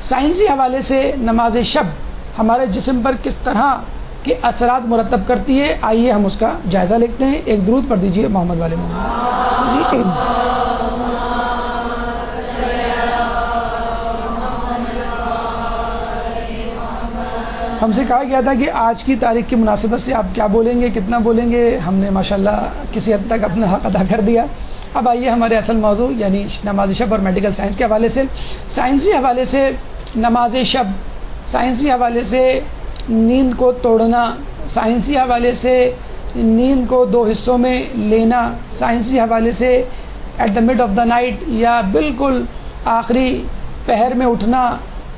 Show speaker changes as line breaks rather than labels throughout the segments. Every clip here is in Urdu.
سائنسی حوالے سے نماز شب ہمارے جسم پر کس طرح کے اثرات مرتب کرتی ہے، آئیے ہم اس کا جائزہ لیتے ہیں. ایک درود پڑھ دیجیے محمد والے محمد. ہم سے کہا گیا تھا کہ آج کی تاریخ کی مناسبت سے آپ کیا بولیں گے، کتنا بولیں گے. ہم نے ماشاءاللہ کسی حد تک اپنا حق ادا کر دیا. اب آئیے ہمارے اصل موضوع یعنی نماز شب اور میڈیکل سائنس کے حوالے سے. سائنسی حوالے سے نماز شب، سائنسی حوالے سے نیند کو توڑنا، سائنسی حوالے سے نیند کو دو حصوں میں لینا، سائنسی حوالے سے at the mid of the night یا بالکل آخری پہر میں اٹھنا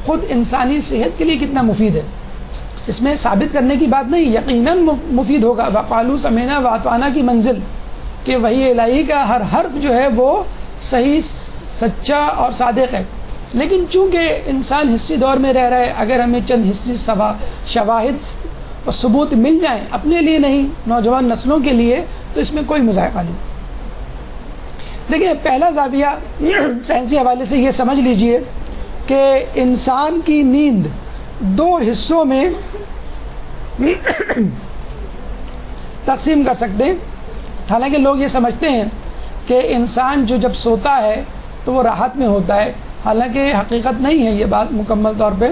خود انسانی صحت کے لیے کتنا مفید ہے. اس میں ثابت کرنے کی بات نہیں، یقیناً مفید ہوگا. وقالو سمینا واتوانا کی منزل کہ وحی الہی کا ہر حرف جو ہے وہ صحیح، سچا اور صادق ہے. لیکن چونکہ انسان حصی دور میں رہ رہا ہے، اگر ہمیں چند حصی شواہد اور ثبوت مل جائیں، اپنے لیے نہیں نوجوان نسلوں کے لیے، تو اس میں کوئی مذائقہ نہیں. دیکھیں، پہلا زاویہ سائنسی حوالے سے یہ سمجھ لیجئے کہ انسان کی نیند دو حصوں میں تقسیم کر سکتے ہیں. حالانکہ لوگ یہ سمجھتے ہیں کہ انسان جو جب سوتا ہے تو وہ راحت میں ہوتا ہے، حالانکہ حقیقت نہیں ہے یہ بات مکمل طور پہ.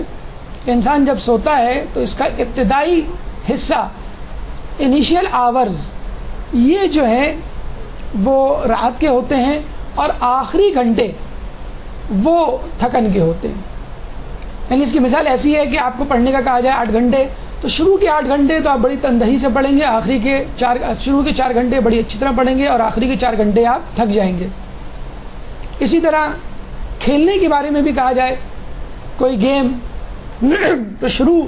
انسان جب سوتا ہے تو اس کا ابتدائی حصہ انیشیل آورز یہ جو ہے وہ راحت کے ہوتے ہیں اور آخری گھنٹے وہ تھکن کے ہوتے ہیں. یعنی اس کی مثال ایسی ہے کہ آپ کو پڑھنے کا کہا جائے 8 گھنٹے، تو شروع کے 8 گھنٹے تو آپ بڑی تندہی سے پڑھیں گے، شروع کے 4 گھنٹے بڑی اچھی طرح پڑھیں گے اور آخری کے 4 گھنٹے آپ تھک جائیں گے. اسی طرح کھیلنے کے بارے میں بھی کہا جائے کوئی گیم تو شروع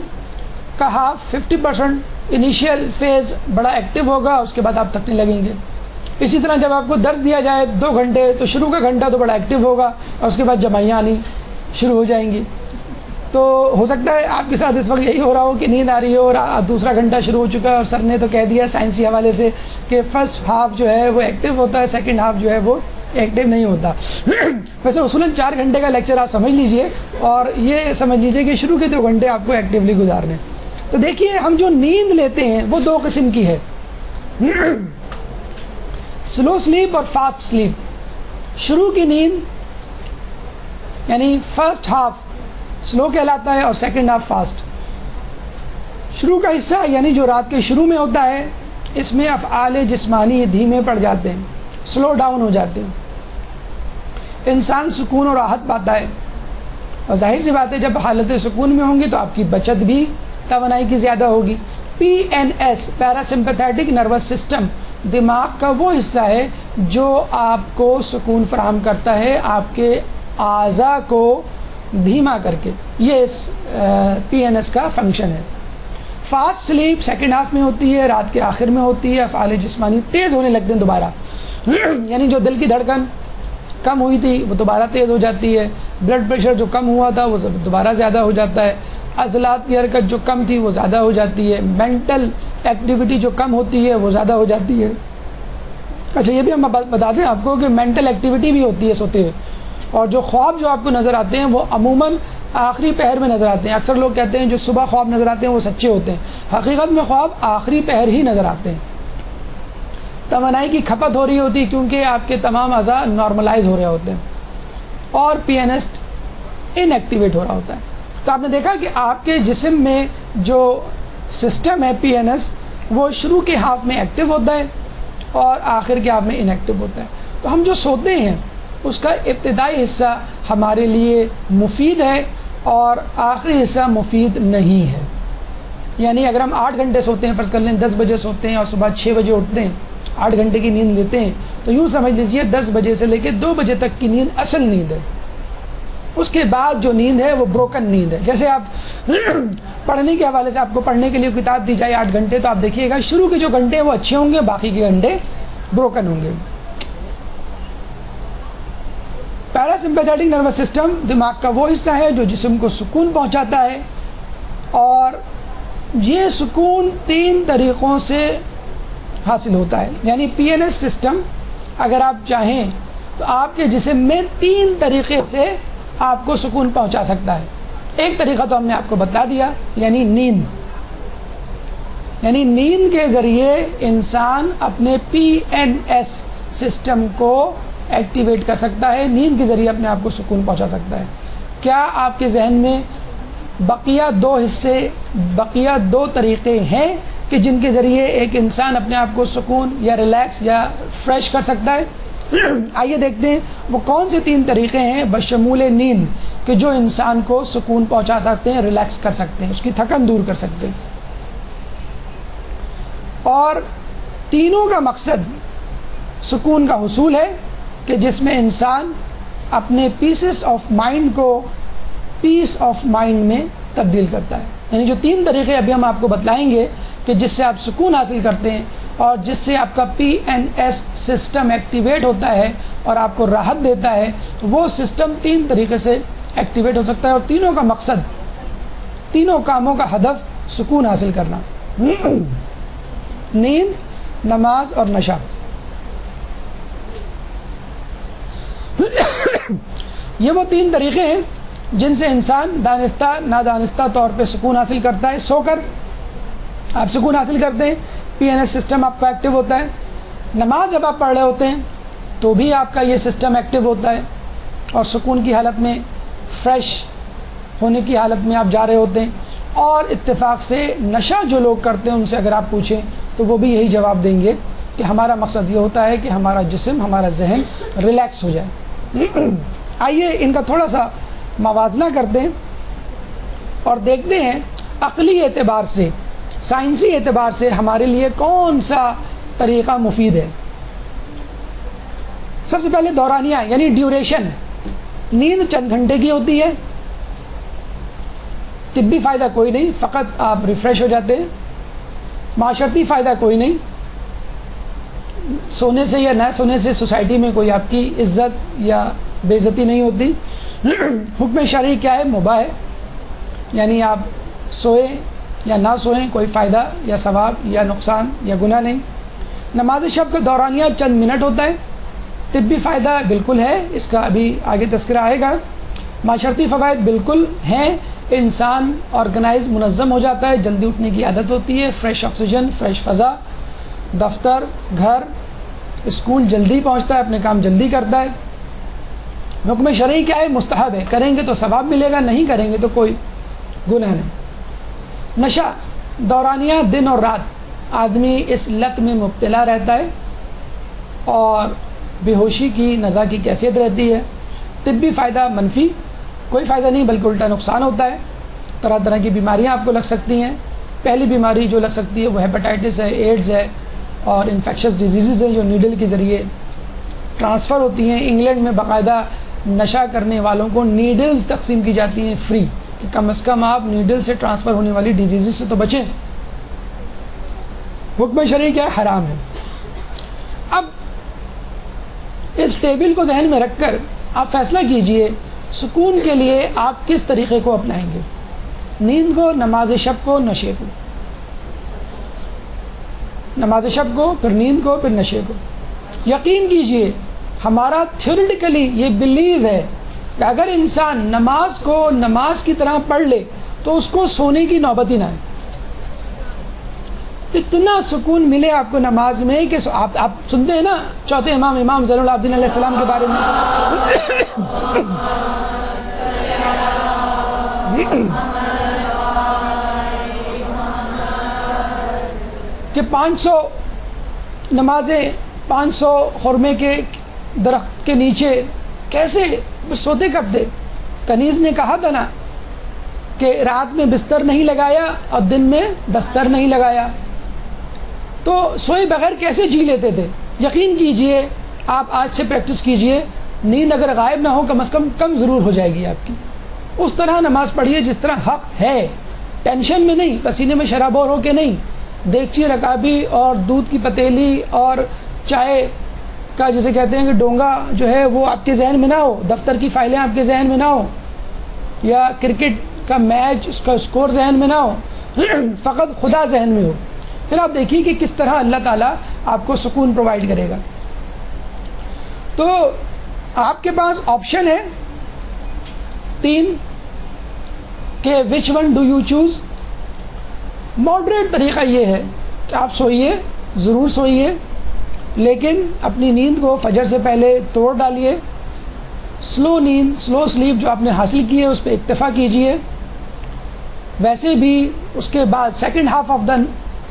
کا ہاف 50% انیشیل فیز بڑا ایکٹیو ہوگا، اس کے بعد آپ تھکنے لگیں گے. اسی طرح جب آپ کو درس دیا جائے 2 گھنٹے تو شروع کا گھنٹہ تو بڑا ایکٹیو ہوگا اور اس کے بعد جمائیاں آنی شروع ہو جائیں گی. تو ہو سکتا ہے آپ کے ساتھ اس وقت یہی ہو رہا ہو کہ نیند آ رہی ہو اور دوسرا گھنٹہ شروع ہو چکا ہے اور سر نے تو کہہ دیا سائنسی حوالے سے کہ فرسٹ ہاف جو ہے وہ ایکٹیو ہوتا ہے، سیکنڈ ہاف جو ہے وہ ایکٹیو نہیں ہوتا. ویسے اصولاً 4 گھنٹے کا لیکچر آپ سمجھ لیجئے اور یہ سمجھ لیجئے کہ شروع کے 2 گھنٹے آپ کو ایکٹیولی گزارنے. تو دیکھیے، ہم جو نیند لیتے ہیں وہ 2 قسم کی ہے، سلو سلیپ اور فاسٹ سلیپ. شروع کی نیند یعنی فرسٹ ہاف سلو کہلاتا ہے اور سیکنڈ ہاف فاسٹ. شروع کا حصہ یعنی جو رات کے شروع میں ہوتا ہے، اس میں افعال جسمانی دھیمے پڑ جاتے ہیں، سلو ڈاؤن ہو جاتے ہیں، انسان سکون اور راحت پاتا ہے. اور ظاہر سی بات ہے جب حالت سکون میں ہوں گی تو آپ کی بچت بھی توانائی کی زیادہ ہوگی. PNS پیراسمپیتھیٹک نروس سسٹم دماغ کا وہ حصہ ہے جو آپ کو سکون فراہم کرتا ہے، آپ کے اعضاء کو دھیما کر کے. یہ PNS کا فنکشن ہے. فاسٹ سلیپ سیکنڈ ہاف میں ہوتی ہے، رات کے آخر میں ہوتی ہے. افعال جسمانی تیز ہونے لگتے ہیں دوبارہ، یعنی جو دل کی دھڑکن کم ہوئی تھی وہ دوبارہ تیز ہو جاتی ہے، بلڈ پریشر جو کم ہوا تھا وہ دوبارہ زیادہ ہو جاتا ہے، عضلات کی حرکت جو کم تھی وہ زیادہ ہو جاتی ہے، مینٹل ایکٹیویٹی جو کم ہوتی ہے وہ زیادہ ہو جاتی ہے. اچھا، یہ بھی ہم بتا دیں آپ کو کہ مینٹل ایکٹیویٹی بھی ہوتی ہے سوتے ہوئے. اور جو خواب جو آپ کو نظر آتے ہیں وہ عموماً آخری پہر میں نظر آتے ہیں. اکثر لوگ کہتے ہیں جو صبح خواب نظر آتے ہیں وہ سچے ہوتے ہیں، حقیقت میں خواب آخری پہر ہی نظر آتے ہیں. توانائی کی کھپت ہو رہی ہوتی ہے کیونکہ آپ کے تمام اعضاء نارملائز ہو رہے ہوتے ہیں اور PNS ان ایکٹیویٹ ہو رہا ہوتا ہے. تو آپ نے دیکھا کہ آپ کے جسم میں جو سسٹم ہے PNS وہ شروع کے ہاف میں ایکٹیو ہوتا ہے اور آخر کے ہاف میں ان ایکٹیو ہوتا ہے. تو ہم جو سوتے ہیں اس کا ابتدائی حصہ ہمارے لیے مفید ہے اور آخری حصہ مفید نہیں ہے. یعنی اگر ہم 8 گھنٹے سوتے ہیں، فرض کر لیں 10 بجے سوتے ہیں اور صبح 6 بجے اٹھتے ہیں، 8 گھنٹے کی نیند لیتے ہیں، تو یوں سمجھ لیجئے 10 بجے سے لے کے 2 بجے تک کی نیند اصل نیند ہے. اس کے بعد جو نیند ہے وہ بروکن نیند ہے. جیسے آپ پڑھنے کے حوالے سے آپ کو پڑھنے کے لیے کتاب دی جائے 8 گھنٹے، تو آپ دیکھیے گا شروع کے جو گھنٹے وہ اچھے ہوں گے، باقی کے گھنٹے بروکن ہوں گے. پیراسمپیتھیٹک نروس سسٹم دماغ کا وہ حصہ ہے جو جسم کو سکون پہنچاتا ہے اور یہ سکون 3 طریقوں سے حاصل ہوتا ہے. یعنی PNS سسٹم اگر آپ چاہیں تو آپ کے جسم میں 3 طریقے سے آپ کو سکون پہنچا سکتا ہے. ایک طریقہ تو ہم نے آپ کو بتا دیا، یعنی نیند. یعنی نیند کے ذریعے انسان اپنے PNS سسٹم کو ایکٹیویٹ کر سکتا ہے، نیند کے ذریعے اپنے آپ کو سکون پہنچا سکتا ہے. کیا آپ کے ذہن میں بقیہ دو طریقے ہیں کہ جن کے ذریعے ایک انسان اپنے آپ کو سکون یا ریلیکس یا فریش کر سکتا ہے؟ آئیے دیکھتے ہیں وہ کون سے 3 طریقے ہیں بشمول نیند کہ جو انسان کو سکون پہنچا سکتے ہیں، ریلیکس کر سکتے ہیں، اس کی تھکن دور کر سکتے ہیں. اور تینوں کا مقصد سکون کا حصول ہے کہ جس میں انسان اپنے پیسز آف مائنڈ کو پیس آف مائنڈ میں تبدیل کرتا ہے. یعنی جو 3 طریقے ابھی ہم آپ کو بتلائیں گے کہ جس سے آپ سکون حاصل کرتے ہیں اور جس سے آپ کا PNS سسٹم ایکٹیویٹ ہوتا ہے اور آپ کو راحت دیتا ہے، وہ سسٹم 3 طریقے سے ایکٹیویٹ ہو سکتا ہے. اور تینوں کا مقصد، تینوں کاموں کا ہدف سکون حاصل کرنا: نیند، نماز اور نشہ. یہ وہ 3 طریقے ہیں جن سے انسان دانستہ نادانستہ طور پہ سکون حاصل کرتا ہے. سو کر آپ سکون حاصل کرتے ہیں، PNS سسٹم آپ کا ایکٹیو ہوتا ہے. نماز جب آپ پڑھ رہے ہوتے ہیں تو بھی آپ کا یہ سسٹم ایکٹیو ہوتا ہے اور سکون کی حالت میں، فریش ہونے کی حالت میں آپ جا رہے ہوتے ہیں. اور اتفاق سے نشہ جو لوگ کرتے ہیں ان سے اگر آپ پوچھیں تو وہ بھی یہی جواب دیں گے کہ ہمارا مقصد یہ ہوتا ہے کہ ہمارا جسم، ہمارا ذہن ریلیکس ہو جائے. آئیے ان کا تھوڑا سا موازنہ کرتے ہیں اور دیکھتے ہیں عقلی اعتبار سے، سائنسی اعتبار سے ہمارے لیے کون سا طریقہ مفید ہے. سب سے پہلے دورانیہ یعنی ڈیوریشن. نیند چند گھنٹے کی ہوتی ہے، طبی فائدہ کوئی نہیں، فقط آپ ریفریش ہو جاتے ہیں. معاشرتی فائدہ کوئی نہیں، سونے سے یا نہ سونے سے سوسائٹی میں کوئی آپ کی عزت یا بے عزتی نہیں ہوتی. حکم شرعی کیا ہے؟ مباح ہے، یعنی آپ سوئیں یا نہ سوئیں کوئی فائدہ یا ثواب یا نقصان یا گناہ نہیں. نماز شب کا دورانیہ چند منٹ ہوتا ہے، طبی فائدہ بالکل ہے، اس کا ابھی آگے تذکرہ آئے گا. معاشرتی فوائد بالکل ہیں، انسان آرگنائز منظم ہو جاتا ہے، جلدی اٹھنے کی عادت ہوتی ہے، فریش آکسیجن، فریش فضا، دفتر، گھر، اسکول جلدی پہنچتا ہے، اپنے کام جلدی کرتا ہے. حکم شرعی کیا ہے؟ مستحب ہے، کریں گے تو ثواب ملے گا، نہیں کریں گے تو کوئی گناہ نہیں. نشہ دورانیہ دن اور رات آدمی اس لت میں مبتلا رہتا ہے اور بے ہوشی کی نزا کی کیفیت رہتی ہے. طبی فائدہ منفی، کوئی فائدہ نہیں بلکہ الٹا نقصان ہوتا ہے. طرح طرح کی بیماریاں آپ کو لگ سکتی ہیں. پہلی بیماری جو لگ سکتی ہے وہ ہیپاٹائٹس ہے، ایڈز ہے اور انفیکشس ڈیزیزز ہیں جو نیڈل کے ذریعے ٹرانسفر ہوتی ہیں. انگلینڈ میں باقاعدہ نشہ کرنے والوں کو نیڈلز تقسیم کی جاتی ہیں فری، کہ کم از کم آپ نیڈل سے ٹرانسفر ہونے والی ڈیزیز سے تو بچیں. حکم شرعی کیا ہے؟ حرام ہے. اب اس ٹیبل کو ذہن میں رکھ کر آپ فیصلہ کیجئے سکون کے لیے آپ کس طریقے کو اپنائیں گے: نیند کو، نماز شب کو، نشے کو. نماز شب کو، پھر نیند کو، پھر نشے کو. یقین کیجئے ہمارا تھیوریٹیکلی یہ بلیو ہے کہ اگر انسان نماز کو نماز کی طرح پڑھ لے تو اس کو سونے کی نوبت ہی نہ آئے. اتنا سکون ملے آپ کو نماز میں کہ آپ سنتے ہیں نا چوتھے امام زین العابدین علیہ السلام کے بارے میں کہ 500 نمازیں 500 خرمے کے درخت کے نیچے کیسے سوتے کب تھے. کنیز نے کہا تھا نا کہ رات میں بستر نہیں لگایا اور دن میں دستر نہیں لگایا، تو سوئے بغیر کیسے جی لیتے تھے. یقین کیجئے آپ آج سے پریکٹس کیجئے، نیند اگر غائب نہ ہو کم از کم ضرور ہو جائے گی آپ کی. اس طرح نماز پڑھیے جس طرح حق ہے، ٹینشن میں نہیں، پسینے میں شرابور ہو کے نہیں. دیگچی رکابی اور دودھ کی پتیلی اور چائے کا جسے کہتے ہیں کہ ڈونگا جو ہے وہ آپ کے ذہن میں نہ ہو، دفتر کی فائلیں آپ کے ذہن میں نہ ہو، یا کرکٹ کا میچ اس کا اسکور ذہن میں نہ ہو، فقط خدا ذہن میں ہو. پھر آپ دیکھیے کہ کس طرح اللہ تعالیٰ آپ کو سکون پرووائڈ کرے گا. تو آپ کے پاس آپشن ہے 3. کہ which one do you choose. Moderate طریقہ یہ ہے کہ آپ سوئیے، ضرور سوئیے، لیکن اپنی نیند کو فجر سے پہلے توڑ ڈالیے. سلو نیند، سلو سلیپ جو آپ نے حاصل کی ہے اس پہ اکتفا کیجیے. ویسے بھی اس کے بعد second half of the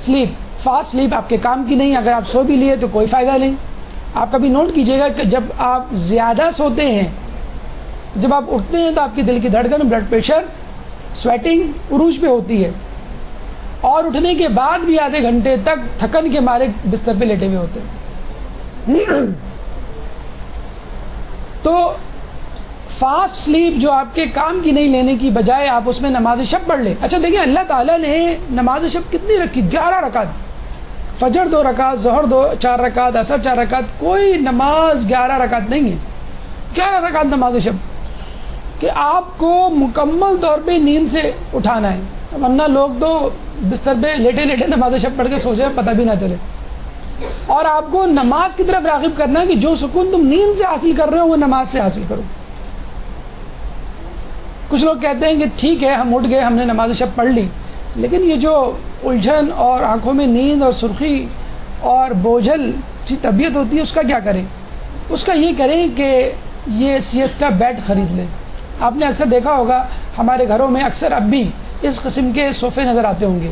sleep, fast slip آپ کے کام کی نہیں. اگر آپ سو بھی لیے تو کوئی فائدہ نہیں. آپ کبھی نوٹ کیجیے گا کہ جب آپ زیادہ سوتے ہیں، جب آپ اٹھتے ہیں تو آپ کی دل کی دھڑکن، بلڈ پریشر، سویٹنگ عروج پہ ہوتی ہے، اور اٹھنے کے بعد بھی آدھے گھنٹے تک تھکن کے مارے بستر پہ لیٹے ہوئے ہوتے ہیں. تو فاسٹ سلیپ جو آپ کے کام کی نہیں لینے کی بجائے آپ اس میں نماز شب پڑھ لیں. اچھا دیکھیں، اللہ تعالیٰ نے نماز شب کتنی رکھی؟ 11 رکعت. فجر 2 رکعت، ظہر 4 رکعت، عصر 4 رکعت. کوئی نماز 11 رکعت نہیں ہے. 11 رکعت نماز شب کہ آپ کو مکمل طور پہ نیند سے اٹھانا ہے. ورنہ لوگ تو بستر پہ لیٹے لیٹے نماز شب پڑھ کے سو جائے، پتہ بھی نہ چلے. اور آپ کو نماز کی طرف راغب کرنا ہے کہ جو سکون تم نیند سے حاصل کر رہے ہو وہ نماز سے حاصل کرو. کچھ لوگ کہتے ہیں کہ ٹھیک ہے ہم اٹھ گئے، ہم نے نماز شب پڑھ لی، لیکن یہ جو الجھن اور آنکھوں میں نیند اور سرخی اور بوجھل سی طبیعت ہوتی ہے اس کا کیا کریں؟ اس کا یہ کریں کہ یہ سیسٹا بیڈ خرید لیں. آپ نے اکثر دیکھا ہوگا ہمارے گھروں میں اکثر اب بھی اس قسم کے صوفے نظر آتے ہوں گے،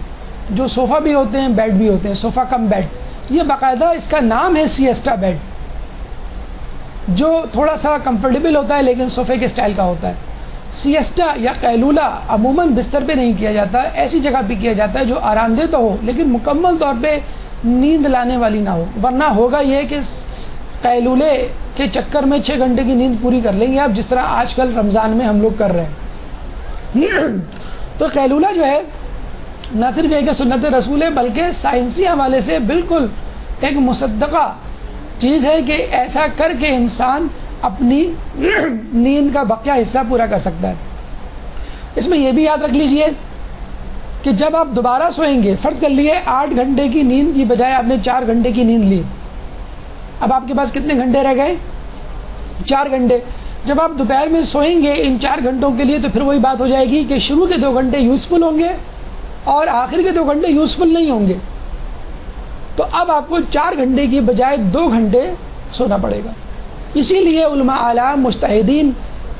جو صوفہ بھی ہوتے ہیں، بیڈ بھی ہوتے ہیں، صوفہ کم بیڈ. یہ باقاعدہ اس کا نام ہے سیسٹا بیڈ، جو تھوڑا سا کمفرٹیبل ہوتا ہے لیکن صوفے کے سٹائل کا ہوتا ہے. سیسٹا یا قیلولہ عموماً بستر پہ نہیں کیا جاتا، ایسی جگہ پہ کیا جاتا ہے جو آرام دہ تو ہو لیکن مکمل طور پہ نیند لانے والی نہ ہو. ورنہ ہوگا یہ کہ قیلولے کے چکر میں 6 گھنٹے کی نیند پوری کر لیں گے آپ، جس طرح آج کل رمضان میں ہم لوگ کر رہے ہیں. تو قیلولہ جو ہے نہ صرف ایک سنت رسول ہے بلکہ سائنسی حوالے سے بالکل ایک مصدقہ چیز ہے کہ ایسا کر کے انسان اپنی نیند کا بقیہ حصہ پورا کر سکتا ہے. اس میں یہ بھی یاد رکھ لیجئے کہ جب آپ دوبارہ سوئیں گے، فرض کر لیے 8 گھنٹے کی نیند کی بجائے آپ نے 4 گھنٹے کی نیند لی، اب آپ کے پاس کتنے گھنٹے رہ گئے؟ 4 گھنٹے. جب آپ دوپہر میں سوئیں گے ان 4 گھنٹوں کے لیے تو پھر وہی بات ہو جائے گی کہ شروع کے 2 گھنٹے یوزفل ہوں گے اور آخر کے 2 گھنٹے یوزفل نہیں ہوں گے. تو اب آپ کو 4 گھنٹے کی بجائے 2 گھنٹے سونا پڑے گا. اسی لیے علماء اعلام مجتہدین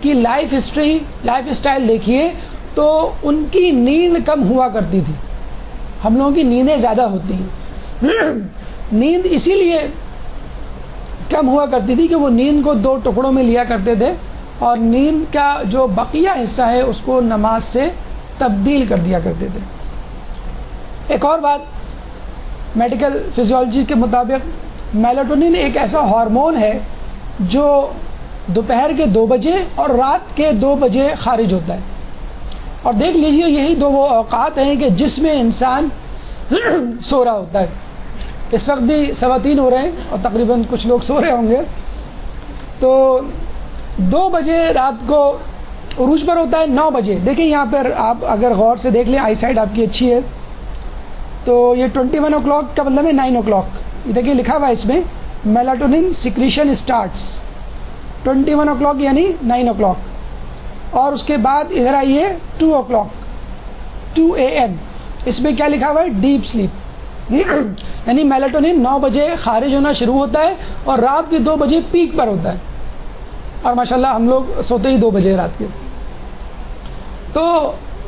کی لائف ہسٹری، لائف اسٹائل دیکھیے تو ان کی نیند کم ہوا کرتی تھی. ہم لوگوں کی نیندیں زیادہ ہوتی ہیں. نیند اسی لیے کم ہوا کرتی تھی کہ وہ نیند کو 2 ٹکڑوں میں لیا کرتے تھے اور نیند کا جو بقیہ حصہ ہے اس کو نماز سے تبدیل کر دیا کرتے تھے. ایک اور بات، میڈیکل فزیولوجی کے مطابق میلاٹونن ایک ایسا ہارمون ہے جو دوپہر کے 2 بجے اور رات کے 2 بجے خارج ہوتا ہے. اور دیکھ لیجئے یہی 2 وہ اوقات ہیں کہ جس میں انسان سو رہا ہوتا ہے. اس وقت بھی 3:15 ہو رہے ہیں اور تقریباً کچھ لوگ سو رہے ہوں گے. تو 2 بجے رات کو عروج پر ہوتا ہے. 9 بجے دیکھیں یہاں پر آپ اگر غور سے دیکھ لیں، آئی سائٹ آپ کی اچھی ہے تو یہ 21 o'clock کا مطلب ہے 9 o'clock. یہ دیکھیں لکھا ہوا ہے اس میں میلاٹونن سیکریشن اسٹارٹس 21 o'clock یعنی 9 o'clock. اور اس کے بعد ادھر آئیے 2 o'clock 2 AM. اس میں کیا لکھا ہوا ہے؟ Deep sleep. یعنی میلاٹونن 9 بجے خارج ہونا شروع ہوتا ہے اور رات کے 2 بجے پیک پر ہوتا ہے. اور ماشاءاللہ ہم لوگ سوتے ہی 2 بجے رات کے. تو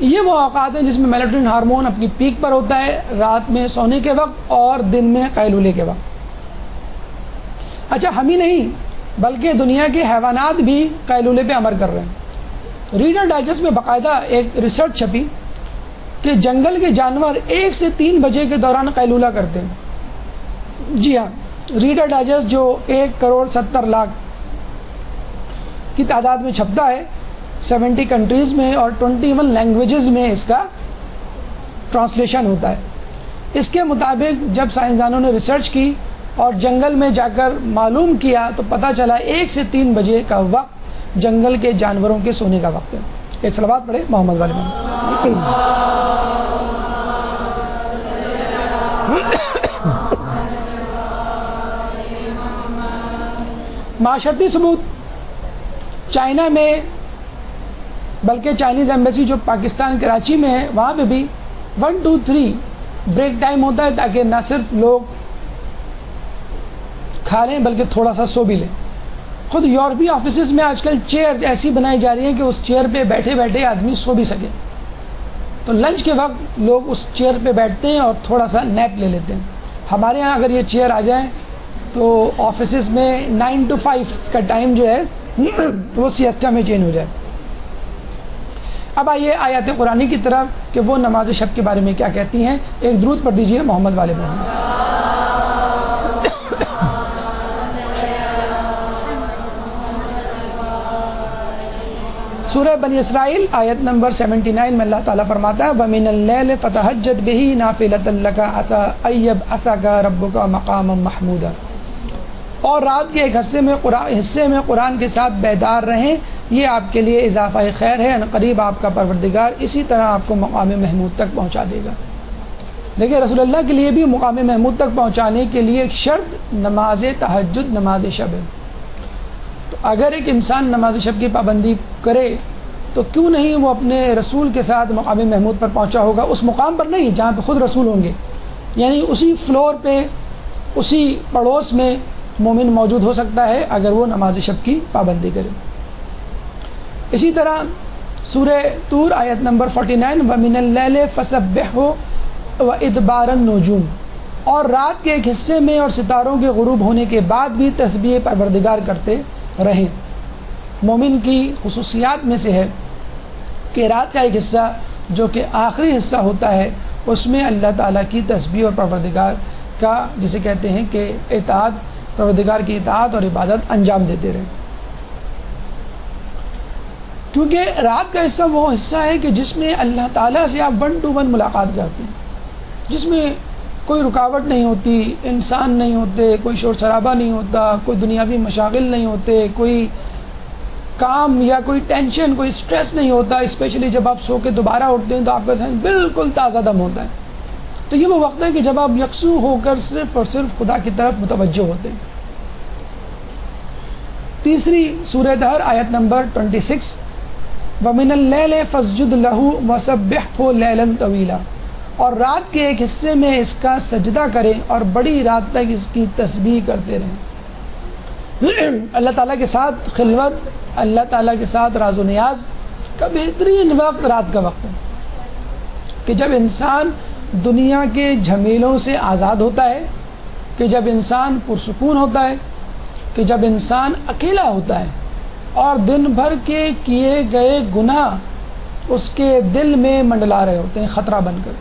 یہ وہ اوقات ہیں جس میں میلاٹونن ہارمون اپنی پیک پر ہوتا ہے، رات میں سونے کے وقت اور دن میں قیلولے کے وقت. اچھا ہم ہی نہیں بلکہ دنیا کے حیوانات بھی قیلولے پہ عمل کر رہے ہیں. ریڈر ڈائجسٹ میں باقاعدہ ایک ریسرچ چھپی کہ جنگل کے جانور 1 سے 3 بجے کے دوران قیلولہ کرتے ہیں. جی ہاں، ریڈر ڈائجسٹ جو 1,70,00,000 کی تعداد میں چھپتا ہے 70 کنٹریز میں اور 21 لینگویجز میں اس کا ٹرانسلیشن ہوتا ہے. اس کے مطابق جب سائنسدانوں نے ریسرچ کی اور جنگل میں جا کر معلوم کیا تو پتہ چلا 1 سے 3 بجے کا وقت جنگل کے جانوروں کے سونے کا وقت ہے. ایک صلوات پڑھے محمد والے محمد. معاشرتی ثبوت. چائنا میں بلکہ چائنیز ایمبیسی جو پاکستان کراچی میں ہے وہاں پہ بھی 1 2 3 بریک ٹائم ہوتا ہے تاکہ نہ صرف لوگ کھا لیں بلکہ تھوڑا سا سو بھی لیں. خود یورپی آفیسز میں آج کل چیئرز ایسی بنائی جا رہی ہیں کہ اس چیئر پہ بیٹھے بیٹھے آدمی سو بھی سکے. تو لنچ کے وقت لوگ اس چیئر پہ بیٹھتے ہیں اور تھوڑا سا نیپ لے لیتے ہیں. ہمارے ہاں اگر یہ چیئر آ جائیں تو آفیسز میں 9 to 5 کا ٹائم جو ہے وہ سیاسٹا میں چینج ہو جائے. اب آئیے آیات قرآنی کی طرف کہ وہ نماز شب کے بارے میں کیا کہتی ہیں. ایک درود پڑھ دیجئے محمد والے محمد. سورہ بنی اسرائیل آیت نمبر 79 میں اللہ تعالیٰ فرماتا ہے وَمِنَ اللَّيْلِ فَتَهَجَّدْ بِهِ نَافِلَةً لَكَ عَسَىٰ أَن يَبْعَثَكَ رَبُّكَ مَقَامًا مَحْمُودًا. اور رات کے ایک حصے میں قرآن کے ساتھ بیدار رہیں, یہ آپ کے لیے اضافہ خیر ہے, ان قریب آپ کا پروردگار اسی طرح آپ کو مقام محمود تک پہنچا دے گا. دیکھیں رسول اللہ کے لیے بھی مقام محمود تک پہنچانے کے لیے ایک شرط نماز تہجد نماز شب ہے. تو اگر ایک انسان نماز شب کی پابندی کرے تو کیوں نہیں وہ اپنے رسول کے ساتھ مقام محمود پر پہنچا ہوگا. اس مقام پر نہیں جہاں پہ خود رسول ہوں گے, یعنی اسی فلور پہ اسی پڑوس میں مومن موجود ہو سکتا ہے اگر وہ نماز شب کی پابندی کرے. اسی طرح سورہ طور آیت نمبر 49 وَمِنَ اللَّيْلِ فَسَبِّحْهُ وَإِدْبَارَ النُّجُومِ. اور رات کے ایک حصے میں اور ستاروں کے غروب ہونے کے بعد بھی تسبیح پروردگار کرتے رہیں. مومن کی خصوصیات میں سے ہے کہ رات کا ایک حصہ جو کہ آخری حصہ ہوتا ہے اس میں اللہ تعالیٰ کی تسبیح اور پروردگار کا جسے کہتے ہیں کہ اطاعت, پروردگار کی اطاعت اور عبادت انجام دیتے رہیں. کیونکہ رات کا حصہ وہ حصہ ہے کہ جس میں اللہ تعالیٰ سے آپ 1 to 1 ملاقات کرتے ہیں, جس میں کوئی رکاوٹ نہیں ہوتی, انسان نہیں ہوتے, کوئی شور شرابہ نہیں ہوتا, کوئی دنیاوی مشاغل نہیں ہوتے, کوئی کام یا کوئی ٹینشن, کوئی سٹریس نہیں ہوتا. اسپیشلی جب آپ سو کے دوبارہ اٹھتے ہیں تو آپ کا ذہن بالکل تازہ دم ہوتا ہے. تو یہ وہ وقت ہے کہ جب آپ یکسو ہو کر صرف اور صرف خدا کی طرف متوجہ ہوتے ہیں. تیسری سورہ دہر آیت نمبر 26 وَمِنَ اللَّيْلِ فَاسْجُدْ لَهُ وَسَبِّحْهُ لَيْلًا طَوِيلًا. اور رات کے ایک حصے میں اس کا سجدہ کریں اور بڑی رات تک اس کی تسبیح کرتے رہیں. اللہ تعالیٰ کے ساتھ خلوت, اللہ تعالیٰ کے ساتھ راز و نیاز کا بہترین وقت رات کا وقت ہے کہ جب انسان دنیا کے جھمیلوں سے آزاد ہوتا ہے, کہ جب انسان پرسکون ہوتا ہے, کہ جب انسان اکیلا ہوتا ہے اور دن بھر کے کیے گئے گناہ اس کے دل میں منڈلا رہے ہوتے ہیں خطرہ بن کر,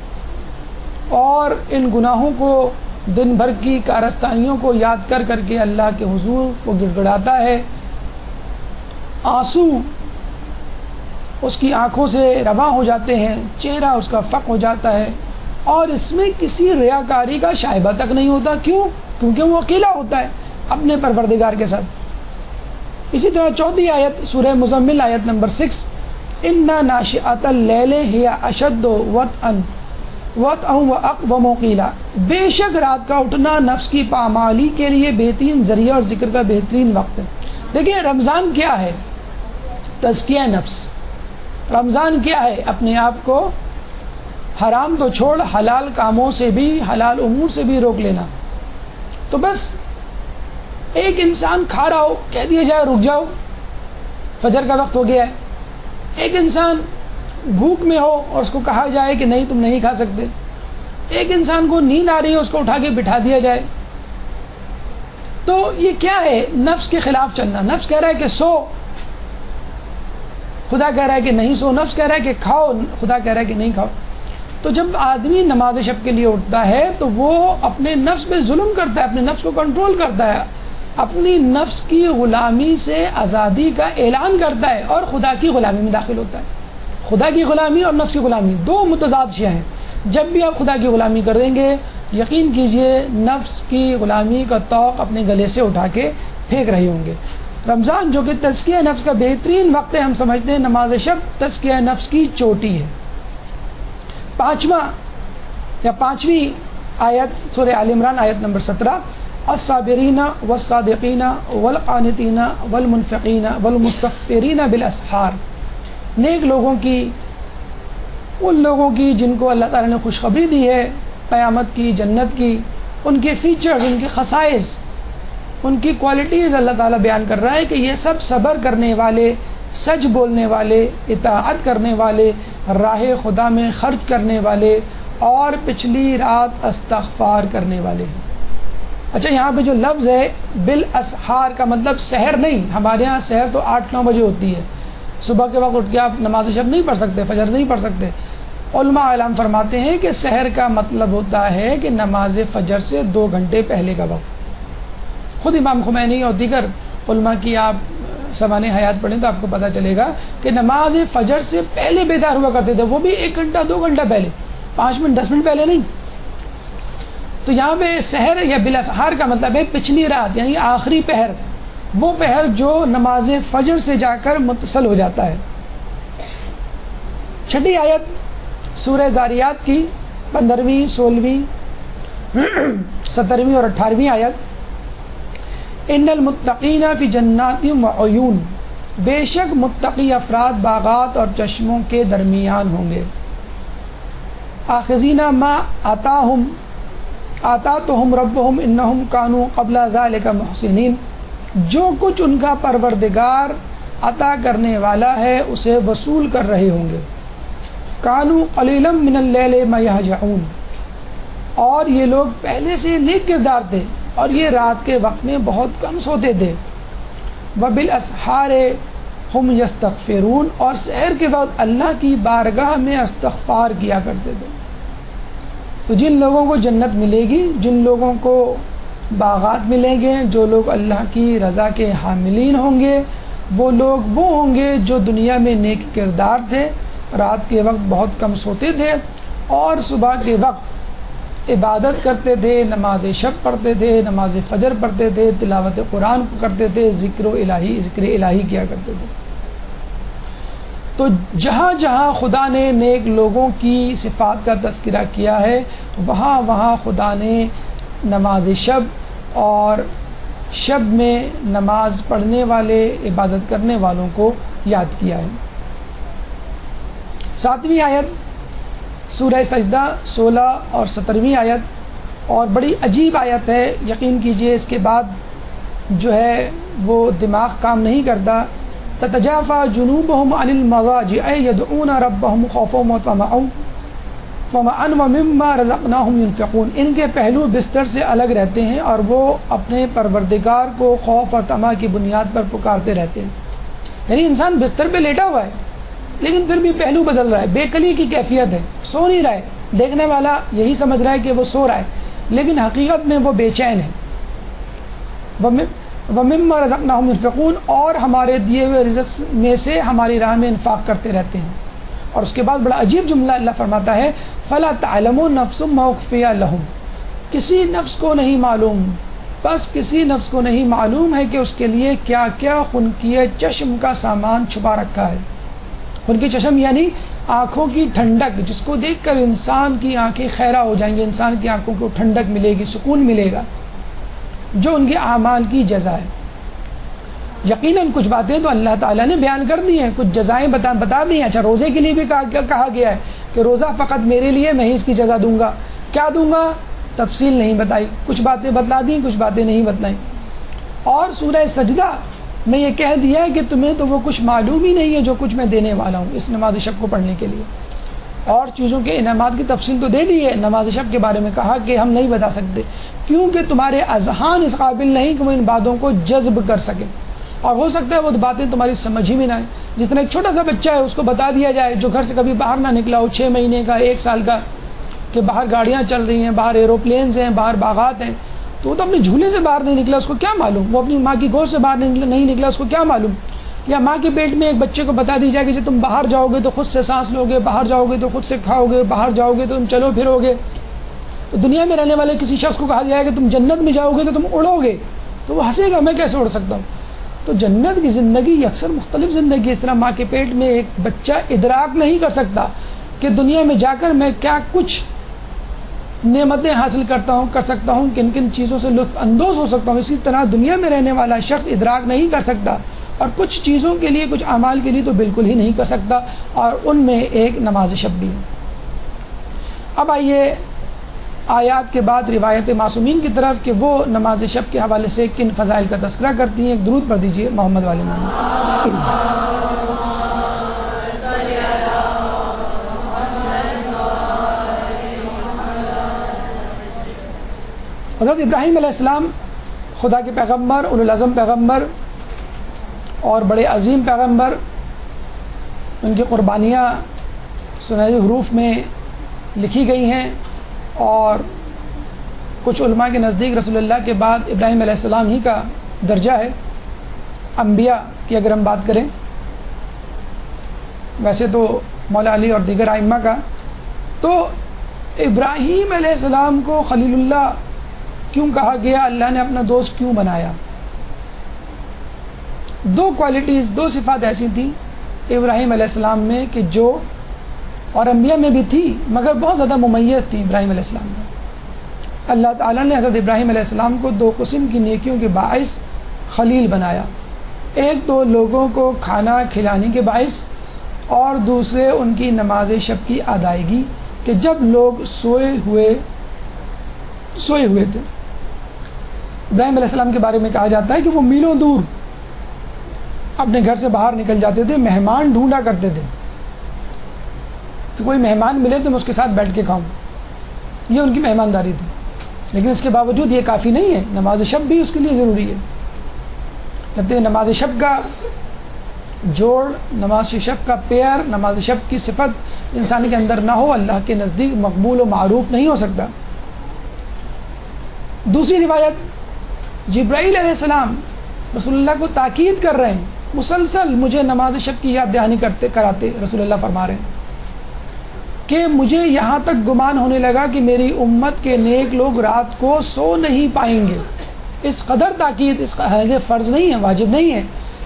اور ان گناہوں کو دن بھر کی کارستانیوں کو یاد کر کر کے اللہ کے حضور وہ گڑ گڑاتا ہے. آنسو اس کی آنکھوں سے رواں ہو جاتے ہیں, چہرہ اس کا فق ہو جاتا ہے, اور اس میں کسی ریاکاری کا شائبہ تک نہیں ہوتا. کیوں؟ کیونکہ وہ اکیلا ہوتا ہے اپنے پروردگار کے ساتھ. اسی طرح چوتھی آیت سورہ مزمل آیت نمبر 6 اِنَّا نَاشِئَةَ اللَّيْلِ هِيَ أَشَدُّ وَطْئًا وَأَقْوَمُ قِيلًا. بے شک رات کا اٹھنا نفس کی پامالی کے لیے بہترین ذریعہ اور ذکر کا بہترین وقت ہے. دیکھیں رمضان کیا ہے؟ تزکیہ نفس. رمضان کیا ہے؟ اپنے آپ کو حرام تو چھوڑ حلال کاموں سے بھی, حلال امور سے بھی روک لینا. تو بس ایک انسان کھا رہا ہو, کہہ دیا جائے رک جاؤ فجر کا وقت ہو گیا ہے. ایک انسان بھوک میں ہو اور اس کو کہا جائے کہ نہیں تم نہیں کھا سکتے. ایک انسان کو نیند آ رہی ہے اس کو اٹھا کے بٹھا دیا جائے. تو یہ کیا ہے؟ نفس کے خلاف چلنا. نفس کہہ رہا ہے کہ سو, خدا کہہ رہا ہے کہ نہیں سو. نفس کہہ رہا ہے کہ کھاؤ, خدا کہہ رہا ہے کہ نہیں کھاؤ. تو جب آدمی نماز شب کے لیے اٹھتا ہے تو وہ اپنے نفس پہ ظلم کرتا ہے, اپنے نفس کو کنٹرول کرتا ہے, اپنی نفس کی غلامی سے آزادی کا اعلان کرتا ہے اور خدا کی غلامی میں داخل ہوتا ہے. خدا کی غلامی اور نفس کی غلامی دو متضاد شے ہیں. جب بھی آپ خدا کی غلامی کر دیں گے یقین کیجئے نفس کی غلامی کا طوق اپنے گلے سے اٹھا کے پھینک رہے ہوں گے. رمضان جو کہ تزکیہ نفس کا بہترین وقت ہے, ہم سمجھتے ہیں نماز شب تزکیہ نفس کی چوٹی ہے. پانچویں آیت سورہ آل عمران آیت نمبر 17 الصابرین والصادقین والقانتین والمنفقین والمستغفرین بالاسحار. نیک لوگوں کی، ان لوگوں کی جن کو اللہ تعالیٰ نے خوشخبری دی ہے قیامت کی، جنت کی، ان کے فیچرز، ان کے خصائص، ان کی کوالٹیز اللہ تعالیٰ بیان کر رہا ہے کہ یہ سب صبر کرنے والے، سچ بولنے والے، اطاعت کرنے والے، راہ خدا میں خرچ کرنے والے اور پچھلی رات استغفار کرنے والے ہیں۔ اچھا، یہاں پہ جو لفظ ہے بالاسحار کا مطلب سحر نہیں، ہمارے ہاں سحر تو 8-9 بجے ہوتی ہے، صبح کے وقت اٹھ کے آپ نماز شب نہیں پڑھ سکتے، فجر نہیں پڑھ سکتے۔ علماء اعلام فرماتے ہیں کہ سحر کا مطلب ہوتا ہے کہ نماز فجر سے 2 گھنٹے پہلے کا وقت۔ خود امام خمینی اور دیگر علماء کی آپ سوانح حیات پڑھیں تو آپ کو پتہ چلے گا کہ نماز فجر سے پہلے بیدار ہوا کرتے تھے، وہ بھی 1 گھنٹہ 2 گھنٹہ پہلے، 5 منٹ 10 منٹ پہلے نہیں۔ تو یہاں پہ سحر یا بالاسحار کا مطلب ہے پچھلی رات، یعنی آخری پہر، وہ پہر جو نماز فجر سے جا کر متصل ہو جاتا ہے۔ 6 آیت سورہ زاریات کی 15ویں، 16ویں، 17ویں اور 18ویں آیت۔ ان المتقین فی جنات وعیون، بے شک متقی افراد باغات اور چشموں کے درمیان ہوں گے۔ آخذین ما آتاتہم ربہم انہم کانوا قبل ذلک محسنین، جو کچھ ان کا پروردگار عطا کرنے والا ہے اسے وصول کر رہے ہوں گے۔ کانوا قلیلا من اللیل ما یہجعون، اور یہ لوگ پہلے سے نیک کردار تھے اور یہ رات کے وقت میں بہت کم سوتے تھے۔ وبالاسحار ہم یستغفرون، اور سحر کے وقت اللہ کی بارگاہ میں استغفار کیا کرتے تھے۔ تو جن لوگوں کو جنت ملے گی، جن لوگوں کو باغات ملیں گے، جو لوگ اللہ کی رضا کے حاملین ہوں گے، وہ لوگ وہ ہوں گے جو دنیا میں نیک کردار تھے، رات کے وقت بہت کم سوتے تھے اور صبح کے وقت عبادت کرتے تھے، نماز شب پڑھتے تھے، نماز فجر پڑھتے تھے، تلاوت قرآن کرتے تھے، ذکر الہی کیا کرتے تھے۔ تو جہاں جہاں خدا نے نیک لوگوں کی صفات کا تذکرہ کیا ہے، وہاں وہاں خدا نے نماز شب اور شب میں نماز پڑھنے والے، عبادت کرنے والوں کو یاد کیا ہے۔ 7ویں آیت سورہ سجدہ 16 اور 17ویں آیت، اور بڑی عجیب آیت ہے، یقین کیجئے اس کے بعد جو ہے وہ دماغ کام نہیں کرتا۔ تتجافى جنوبهم عن المضاجع يدعون ربهم خوفا وطمعا ومما رزقناهم ينفقون، ان کے پہلو بستر سے الگ رہتے ہیں اور وہ اپنے پروردگار کو خوف اور طمع کی بنیاد پر پکارتے رہتے ہیں۔ یعنی انسان بستر پہ لیٹا ہوا ہے لیکن پھر بھی پہلو بدل رہا ہے، بے کلی کی کیفیت ہے، سو نہیں رہا ہے، دیکھنے والا یہی سمجھ رہا ہے کہ وہ سو رہا ہے لیکن حقیقت میں وہ بے چین ہے۔ وَمِمَّا رَزَقْنَاهُمْ يُنْفِقُونَ، اور ہمارے دیے ہوئے رزق میں سے ہماری راہ میں انفاق کرتے رہتے ہیں۔ اور اس کے بعد بڑا عجیب جملہ اللہ فرماتا ہے، فَلَا تَعْلَمُ نَفْسٌ مَا أُخْفِيَ لَهُمْ، کسی نفس کو نہیں معلوم، بس کسی نفس کو نہیں معلوم ہے کہ اس کے لیے کیا کیا خنکیے چشم کا سامان چھپا رکھا ہے۔ خنکی چشم یعنی آنکھوں کی ٹھنڈک، جس کو دیکھ کر انسان کی آنکھیں خیرہ ہو جائیں گی، انسان کی آنکھوں کو ٹھنڈک ملے گی، سکون ملے گا، جو ان کے اعمال کی جزا ہے۔ یقیناً کچھ باتیں تو اللہ تعالیٰ نے بیان کر دی ہیں، کچھ جزائیں بتا دی ہیں۔ اچھا، روزے کے لیے بھی کہا گیا ہے کہ روزہ فقط میرے لیے، میں ہی اس کی جزا دوں گا۔ کیا دوں گا؟ تفصیل نہیں بتائی، کچھ باتیں بتلا دیں، کچھ باتیں نہیں بتلائیں۔ اور سورہ سجدہ میں یہ کہہ دیا کہ تمہیں تو وہ کچھ معلوم ہی نہیں ہے جو کچھ میں دینے والا ہوں اس نماز شب کو پڑھنے کے لیے۔ اور چیزوں کے انعامات کی تفصیل تو دے دی ہے، نماز شب کے بارے میں کہا کہ ہم نہیں بتا سکتے کیونکہ تمہارے اذہان اس قابل نہیں کہ وہ ان باتوں کو جذب کر سکے، اور ہو سکتا ہے وہ باتیں تمہاری سمجھ ہی میں نہ آئیں۔ جس طرح ایک چھوٹا سا بچہ ہے، اس کو بتا دیا جائے جو گھر سے کبھی باہر نہ نکلا ہو، 6 مہینے کا، 1 سال کا، کہ باہر گاڑیاں چل رہی ہیں، باہر ایروپلینز ہیں، باہر باغات ہیں، تو وہ تو اپنے جھولے سے باہر نہیں نکلا، اس کو کیا معلوم؟ وہ اپنی ماں کی گود سے باہر نہیں نکلا، اس کو کیا معلوم؟ یا ماں کے پیٹ میں ایک بچے کو بتا دی جائے کہ جب تم باہر جاؤ گے تو خود سے سانس لو گے، باہر جاؤ گے تو خود سے کھاؤ گے، باہر جاؤ گے تو تم چلو پھرو گے۔ تو دنیا میں رہنے والے کسی شخص کو کہا جائے کہ تم جنت میں جاؤ گے تو تم اڑو گے، تو وہ ہنسے گا، میں کیسے اڑ سکتا ہوں؟ تو جنت کی زندگی اکثر مختلف زندگی، اس طرح ماں کے پیٹ میں ایک بچہ ادراک نہیں کر سکتا کہ دنیا میں جا کر میں کیا کچھ نعمتیں حاصل کر سکتا ہوں، کن کن چیزوں سے لطف اندوز ہو سکتا ہوں۔ اسی طرح دنیا میں رہنے والا شخص ادراک نہیں کر سکتا اور کچھ چیزوں کے لیے، کچھ اعمال کے لیے تو بالکل ہی نہیں کر سکتا، اور ان میں ایک نماز شب بھی ہے۔ اب آئیے آیات کے بعد روایت معصومین کی طرف کہ وہ نماز شب کے حوالے سے کن فضائل کا تذکرہ کرتی ہیں۔ ایک درود پڑھ دیجیے محمد والے محمد۔ حضرت ابراہیم علیہ السلام خدا کے پیغمبر، اولو العزم پیغمبر اور بڑے عظیم پیغمبر، ان کی قربانیاں سنہرے حروف میں لکھی گئی ہیں، اور کچھ علماء کے نزدیک رسول اللہ کے بعد ابراہیم علیہ السلام ہی کا درجہ ہے انبیاء کی اگر ہم بات کریں، ویسے تو مولا علی اور دیگر ائمہ کا۔ تو ابراہیم علیہ السلام کو خلیل اللہ کیوں کہا گیا؟ اللہ نے اپنا دوست کیوں بنایا؟ دو کوالٹیز، دو صفات ایسی تھیں ابراہیم علیہ السلام میں کہ جو اور انبیاء میں بھی تھی مگر بہت زیادہ ممیز تھی ابراہیم علیہ السلام میں۔ اللہ تعالیٰ نے حضرت ابراہیم علیہ السلام کو دو قسم کی نیکیوں کے باعث خلیل بنایا، ایک تو لوگوں کو کھانا کھلانے کے باعث، اور دوسرے ان کی نماز شب کی ادائیگی کہ جب لوگ سوئے ہوئے تھے۔ ابراہیم علیہ السلام کے بارے میں کہا جاتا ہے کہ وہ میلوں دور اپنے گھر سے باہر نکل جاتے تھے، مہمان ڈھونڈا کرتے تھے کہ کوئی مہمان ملے تو میں اس کے ساتھ بیٹھ کے کھاؤں، یہ ان کی مہمانداری تھی۔ لیکن اس کے باوجود یہ کافی نہیں ہے، نماز شب بھی اس کے لیے ضروری ہے۔ جب تک نماز شب کا جوڑ، نماز شب کا پیئر، نماز شب کی صفت انسان کے اندر نہ ہو، اللہ کے نزدیک مقبول و معروف نہیں ہو سکتا۔ دوسری روایت، جبرائیل علیہ السلام رسول اللہ کو تاکید کر رہے ہیں، مسلسل مجھے نماز شب کی یاد دہانی کراتے رسول اللہ فرما رہے ہیں کہ مجھے یہاں تک گمان ہونے لگا کہ میری امت کے نیک لوگ رات کو سو نہیں پائیں گے۔ اس قدر تاکید، اس فرض نہیں ہے، واجب نہیں ہے،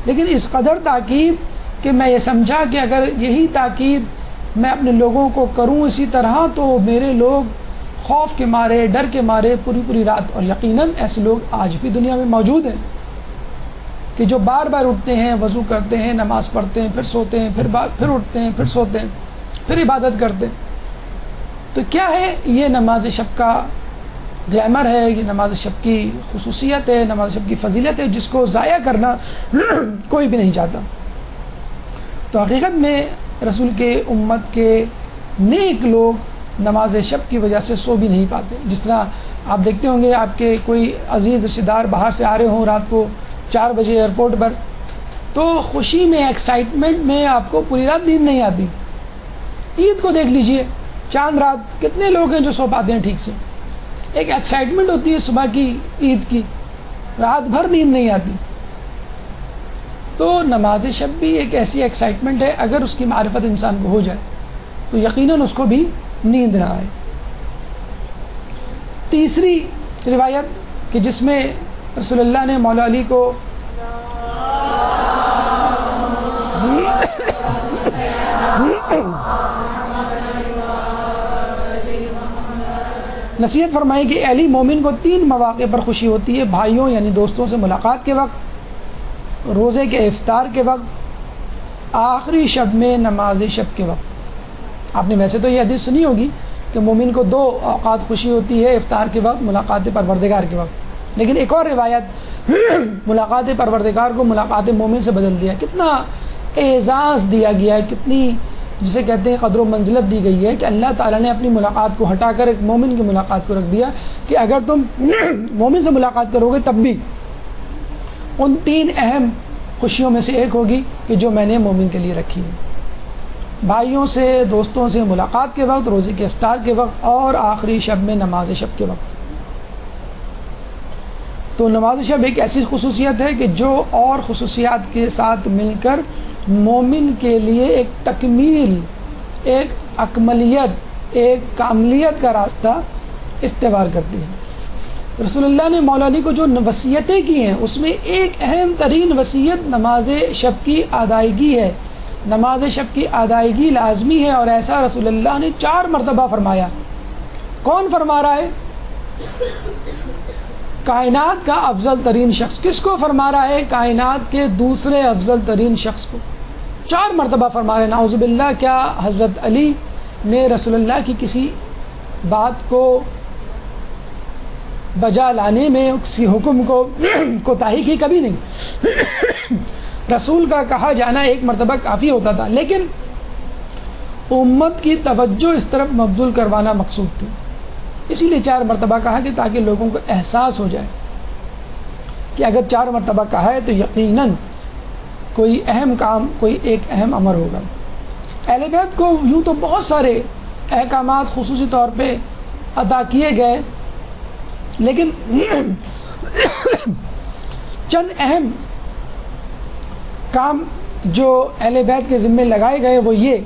لیکن اس قدر تاکید کہ میں یہ سمجھا کہ اگر یہی تاکید میں اپنے لوگوں کو کروں اسی طرح تو میرے لوگ خوف کے مارے، ڈر کے مارے پوری رات، اور یقیناً ایسے لوگ آج بھی دنیا میں موجود ہیں کہ جو بار بار اٹھتے ہیں، وضو کرتے ہیں، نماز پڑھتے ہیں، پھر سوتے ہیں، پھر اٹھتے ہیں، پھر سوتے ہیں، پھر عبادت کرتے ہیں۔ تو کیا ہے یہ نماز شب کا گلیمر ہے، یہ نماز شب کی خصوصیت ہے، نماز شب کی فضیلت ہے جس کو ضائع کرنا کوئی بھی نہیں چاہتا۔ تو حقیقت میں رسول کے امت کے نیک لوگ نماز شب کی وجہ سے سو بھی نہیں پاتے۔ جس طرح آپ دیکھتے ہوں گے آپ کے کوئی عزیز رشتہ دار باہر سے آ رہے ہوں رات کو 4 بجے ایئرپورٹ پر، تو خوشی میں، ایکسائٹمنٹ میں آپ کو پوری رات نیند نہیں آتی۔ عید کو دیکھ لیجئے، چاند رات کتنے لوگ ہیں جو سو پاتے ہیں ٹھیک سے؟ ایک ایکسائٹمنٹ ہوتی ہے صبح کی، عید کی، رات بھر نیند نہیں آتی۔ تو نماز شب بھی ایک ایسی ایکسائٹمنٹ ہے، اگر اس کی معرفت انسان کو ہو جائے تو یقیناً اس کو بھی نیند نہ آئے۔ تیسری روایت کہ جس میں رسول اللہ نے مولا علی کو نصیحت فرمائی کہ علی مومن کو 3 مواقع پر خوشی ہوتی ہے، بھائیوں یعنی دوستوں سے ملاقات کے وقت، روزے کے افطار کے وقت، آخری شب میں نماز شب کے وقت۔ آپ نے ویسے تو یہ حدیث سنی ہوگی کہ مومن کو 2 اوقات خوشی ہوتی ہے، افطار کے وقت، ملاقات پروردگار کے وقت۔ لیکن ایک اور روایت ملاقات پروردگار کو ملاقات مومن سے بدل دیا۔ کتنا اعزاز دیا گیا ہے، کتنی جسے کہتے ہیں قدر و منزلت دی گئی ہے کہ اللہ تعالیٰ نے اپنی ملاقات کو ہٹا کر ایک مومن کی ملاقات کو رکھ دیا کہ اگر تم مومن سے ملاقات کرو گے تب بھی ان 3 اہم خوشیوں میں سے ایک ہوگی کہ جو میں نے مومن کے لیے رکھی ہے، بھائیوں سے، دوستوں سے ملاقات کے وقت، روزے کے افطار کے وقت، اور آخری شب میں نماز شب کے وقت۔ تو نماز شب ایک ایسی خصوصیت ہے کہ جو اور خصوصیات کے ساتھ مل کر مومن کے لیے ایک تکمیل، ایک اکملیت، ایک کاملیت کا راستہ استوار کرتی ہے۔ رسول اللہ نے مولا علی کو جو وصیتیں کی ہیں اس میں ایک اہم ترین وصیت نماز شب کی ادائیگی ہے۔ نماز شب کی ادائیگی لازمی ہے، اور ایسا رسول اللہ نے 4 مرتبہ فرمایا۔ کون فرما رہا ہے؟ کائنات کا افضل ترین شخص کس کو فرما رہا ہے؟ کائنات کے دوسرے افضل ترین شخص کو 4 مرتبہ فرما رہے ہیں. نعوذ باللہ، کیا حضرت علی نے رسول اللہ کی کسی بات کو بجا لانے میں کسی حکم کو کوتاہی کی؟ کبھی نہیں. رسول کا کہا جانا 1 مرتبہ کافی ہوتا تھا، لیکن امت کی توجہ اس طرف مبذول کروانا مقصود تھی، اسی لیے 4 مرتبہ کہا کہ تاکہ لوگوں کو احساس ہو جائے کہ اگر 4 مرتبہ کہا ہے تو یقیناً کوئی اہم کام، کوئی ایک اہم امر ہوگا. اہل بیت کو یوں تو بہت سارے احکامات خصوصی طور پہ عطا کیے گئے، لیکن چند اہم کام جو اہل بیت کے ذمے لگائے گئے وہ یہ: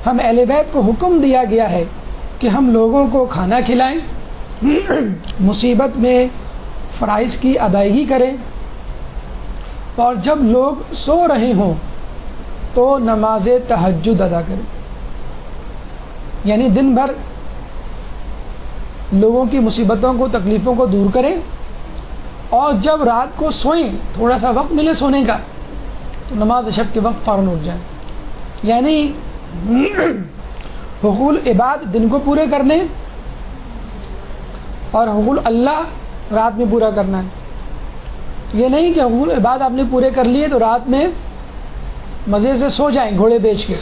ہم اہل بیت کو حکم دیا گیا ہے کہ ہم لوگوں کو کھانا کھلائیں، مصیبت میں فرائض کی ادائیگی کریں، اور جب لوگ سو رہے ہوں تو نماز تہجد ادا کریں. یعنی دن بھر لوگوں کی مصیبتوں کو، تکلیفوں کو دور کریں، اور جب رات کو سوئیں، تھوڑا سا وقت ملے سونے کا، تو نماز شب کے وقت فوراً اٹھ جائیں. یعنی حقوق عباد دن کو پورے کرنے اور حقوق اللہ رات میں پورا کرنا ہے. یہ نہیں کہ حقوق عباد آپ نے پورے کر لیے تو رات میں مزے سے سو جائیں گھوڑے بیچ کے.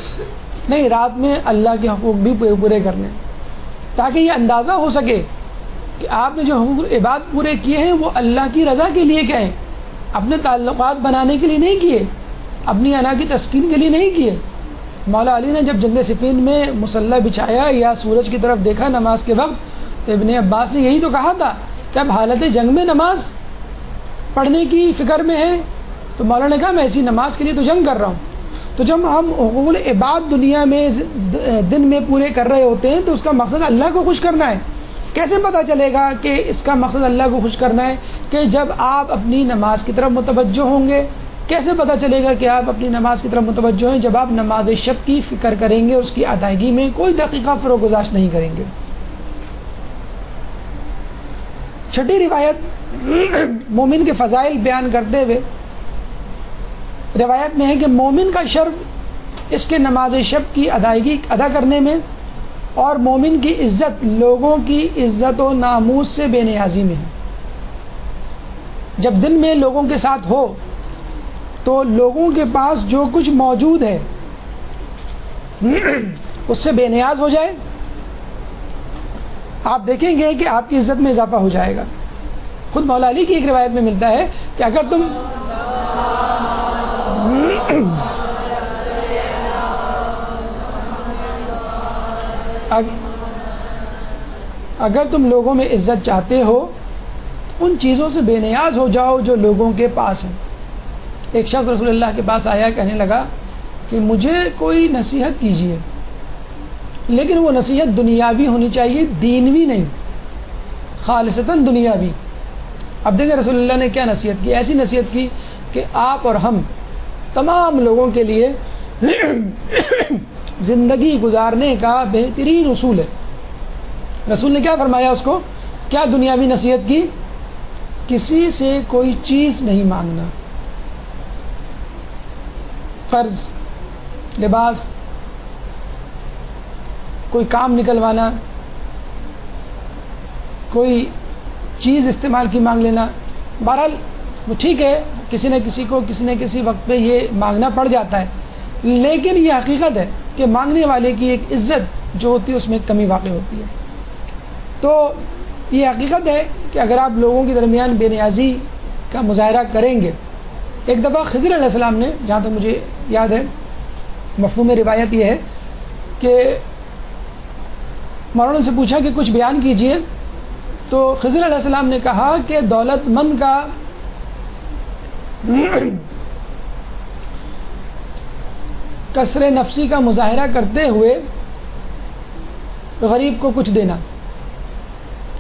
نہیں، رات میں اللہ کے حقوق بھی پورے کرنے، تاکہ یہ اندازہ ہو سکے کہ آپ نے جو حقوق عباد پورے کیے ہیں وہ اللہ کی رضا کے لیے کیا ہیں، اپنے تعلقات بنانے کے لیے نہیں کیے، اپنی انا کی تسکین کے لیے نہیں کیے. مولا علی نے جب جنگ صفین میں مسلح بچھایا یا سورج کی طرف دیکھا نماز کے وقت تو ابن عباس نے یہی تو کہا تھا کہ اب حالت جنگ میں نماز پڑھنے کی فکر میں ہے. تو مولا نے کہا میں ایسی نماز کے لیے تو جنگ کر رہا ہوں. تو جب ہم حقوق عباد دنیا میں دن میں پورے کر رہے ہوتے ہیں تو اس کا مقصد اللہ کو خوش کرنا ہے. کیسے پتہ چلے گا کہ اس کا مقصد اللہ کو خوش کرنا ہے؟ کہ جب آپ اپنی نماز کی طرف متوجہ ہوں گے. کیسے پتہ چلے گا کہ آپ اپنی نماز کی طرف متوجہ ہیں؟ جب آپ نماز شب کی فکر کریں گے، اس کی ادائیگی میں کوئی دقیقہ فروگزاشت نہیں کریں گے. چھٹی روایت مومن کے فضائل بیان کرتے ہوئے روایت میں ہے کہ مومن کا شرف اس کے نماز شب کی ادائیگی ادا کرنے میں، اور مومن کی عزت لوگوں کی عزت و ناموس سے بے نیازی میں ہے. جب دن میں لوگوں کے ساتھ ہو تو لوگوں کے پاس جو کچھ موجود ہے اس سے بے نیاز ہو جائے، آپ دیکھیں گے کہ آپ کی عزت میں اضافہ ہو جائے گا. خود مولا علی کی ایک روایت میں ملتا ہے کہ اگر تم لوگوں میں عزت چاہتے ہو ان چیزوں سے بے نیاز ہو جاؤ جو لوگوں کے پاس ہیں. ایک شخص رسول اللہ کے پاس آیا، کہنے لگا کہ مجھے کوئی نصیحت کیجیے، لیکن وہ نصیحت دنیاوی ہونی چاہیے، دینوی نہیں، خالصتاً دنیاوی. اب دیکھیں رسول اللہ نے کیا نصیحت کی. ایسی نصیحت کی کہ آپ اور ہم تمام لوگوں کے لیے زندگی گزارنے کا بہترین اصول ہے. رسول نے کیا فرمایا اس کو؟ کیا دنیاوی نصیحت کی؟ کسی سے کوئی چیز نہیں مانگنا، قرض، لباس، کوئی کام نکلوانا، کوئی چیز استعمال کی مانگ لینا. بہرحال وہ ٹھیک ہے، کسی نہ کسی کو کسی نہ کسی وقت پہ یہ مانگنا پڑ جاتا ہے، لیکن یہ حقیقت ہے کہ مانگنے والے کی ایک عزت جو ہوتی ہے اس میں کمی واقع ہوتی ہے. تو یہ حقیقت ہے کہ اگر آپ لوگوں کے درمیان بے نیازی کا مظاہرہ کریں گے. ایک دفعہ خضر علیہ السلام نے، جہاں تک مجھے یاد ہے، مفہوم روایت یہ ہے کہ مولانا سے پوچھا کہ کچھ بیان کیجئے، تو خضر علیہ السلام نے کہا کہ دولت مند کا کسر نفسی کا مظاہرہ کرتے ہوئے غریب کو کچھ دینا.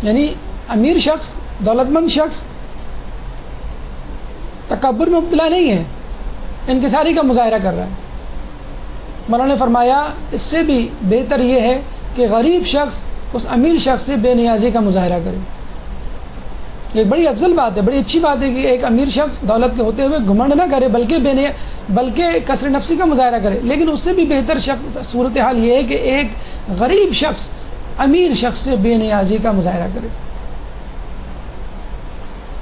یعنی امیر شخص، دولت مند شخص تکبر میں مبتلا نہیں ہے، انکساری کا مظاہرہ کر رہا ہے. مولانا نے فرمایا اس سے بھی بہتر یہ ہے کہ غریب شخص اس امیر شخص سے بے نیازی کا مظاہرہ کرے. یہ بڑی افضل بات ہے, بڑی اچھی بات ہے کہ ایک امیر شخص دولت کے ہوتے ہوئے گھمنڈ نہ کرے بلکہ کثر نفسی کا مظاہرہ کرے. لیکن اس سے بھی بہتر صورتحال یہ ہے کہ ایک غریب شخص امیر شخص سے بے نیازی کا مظاہرہ کرے.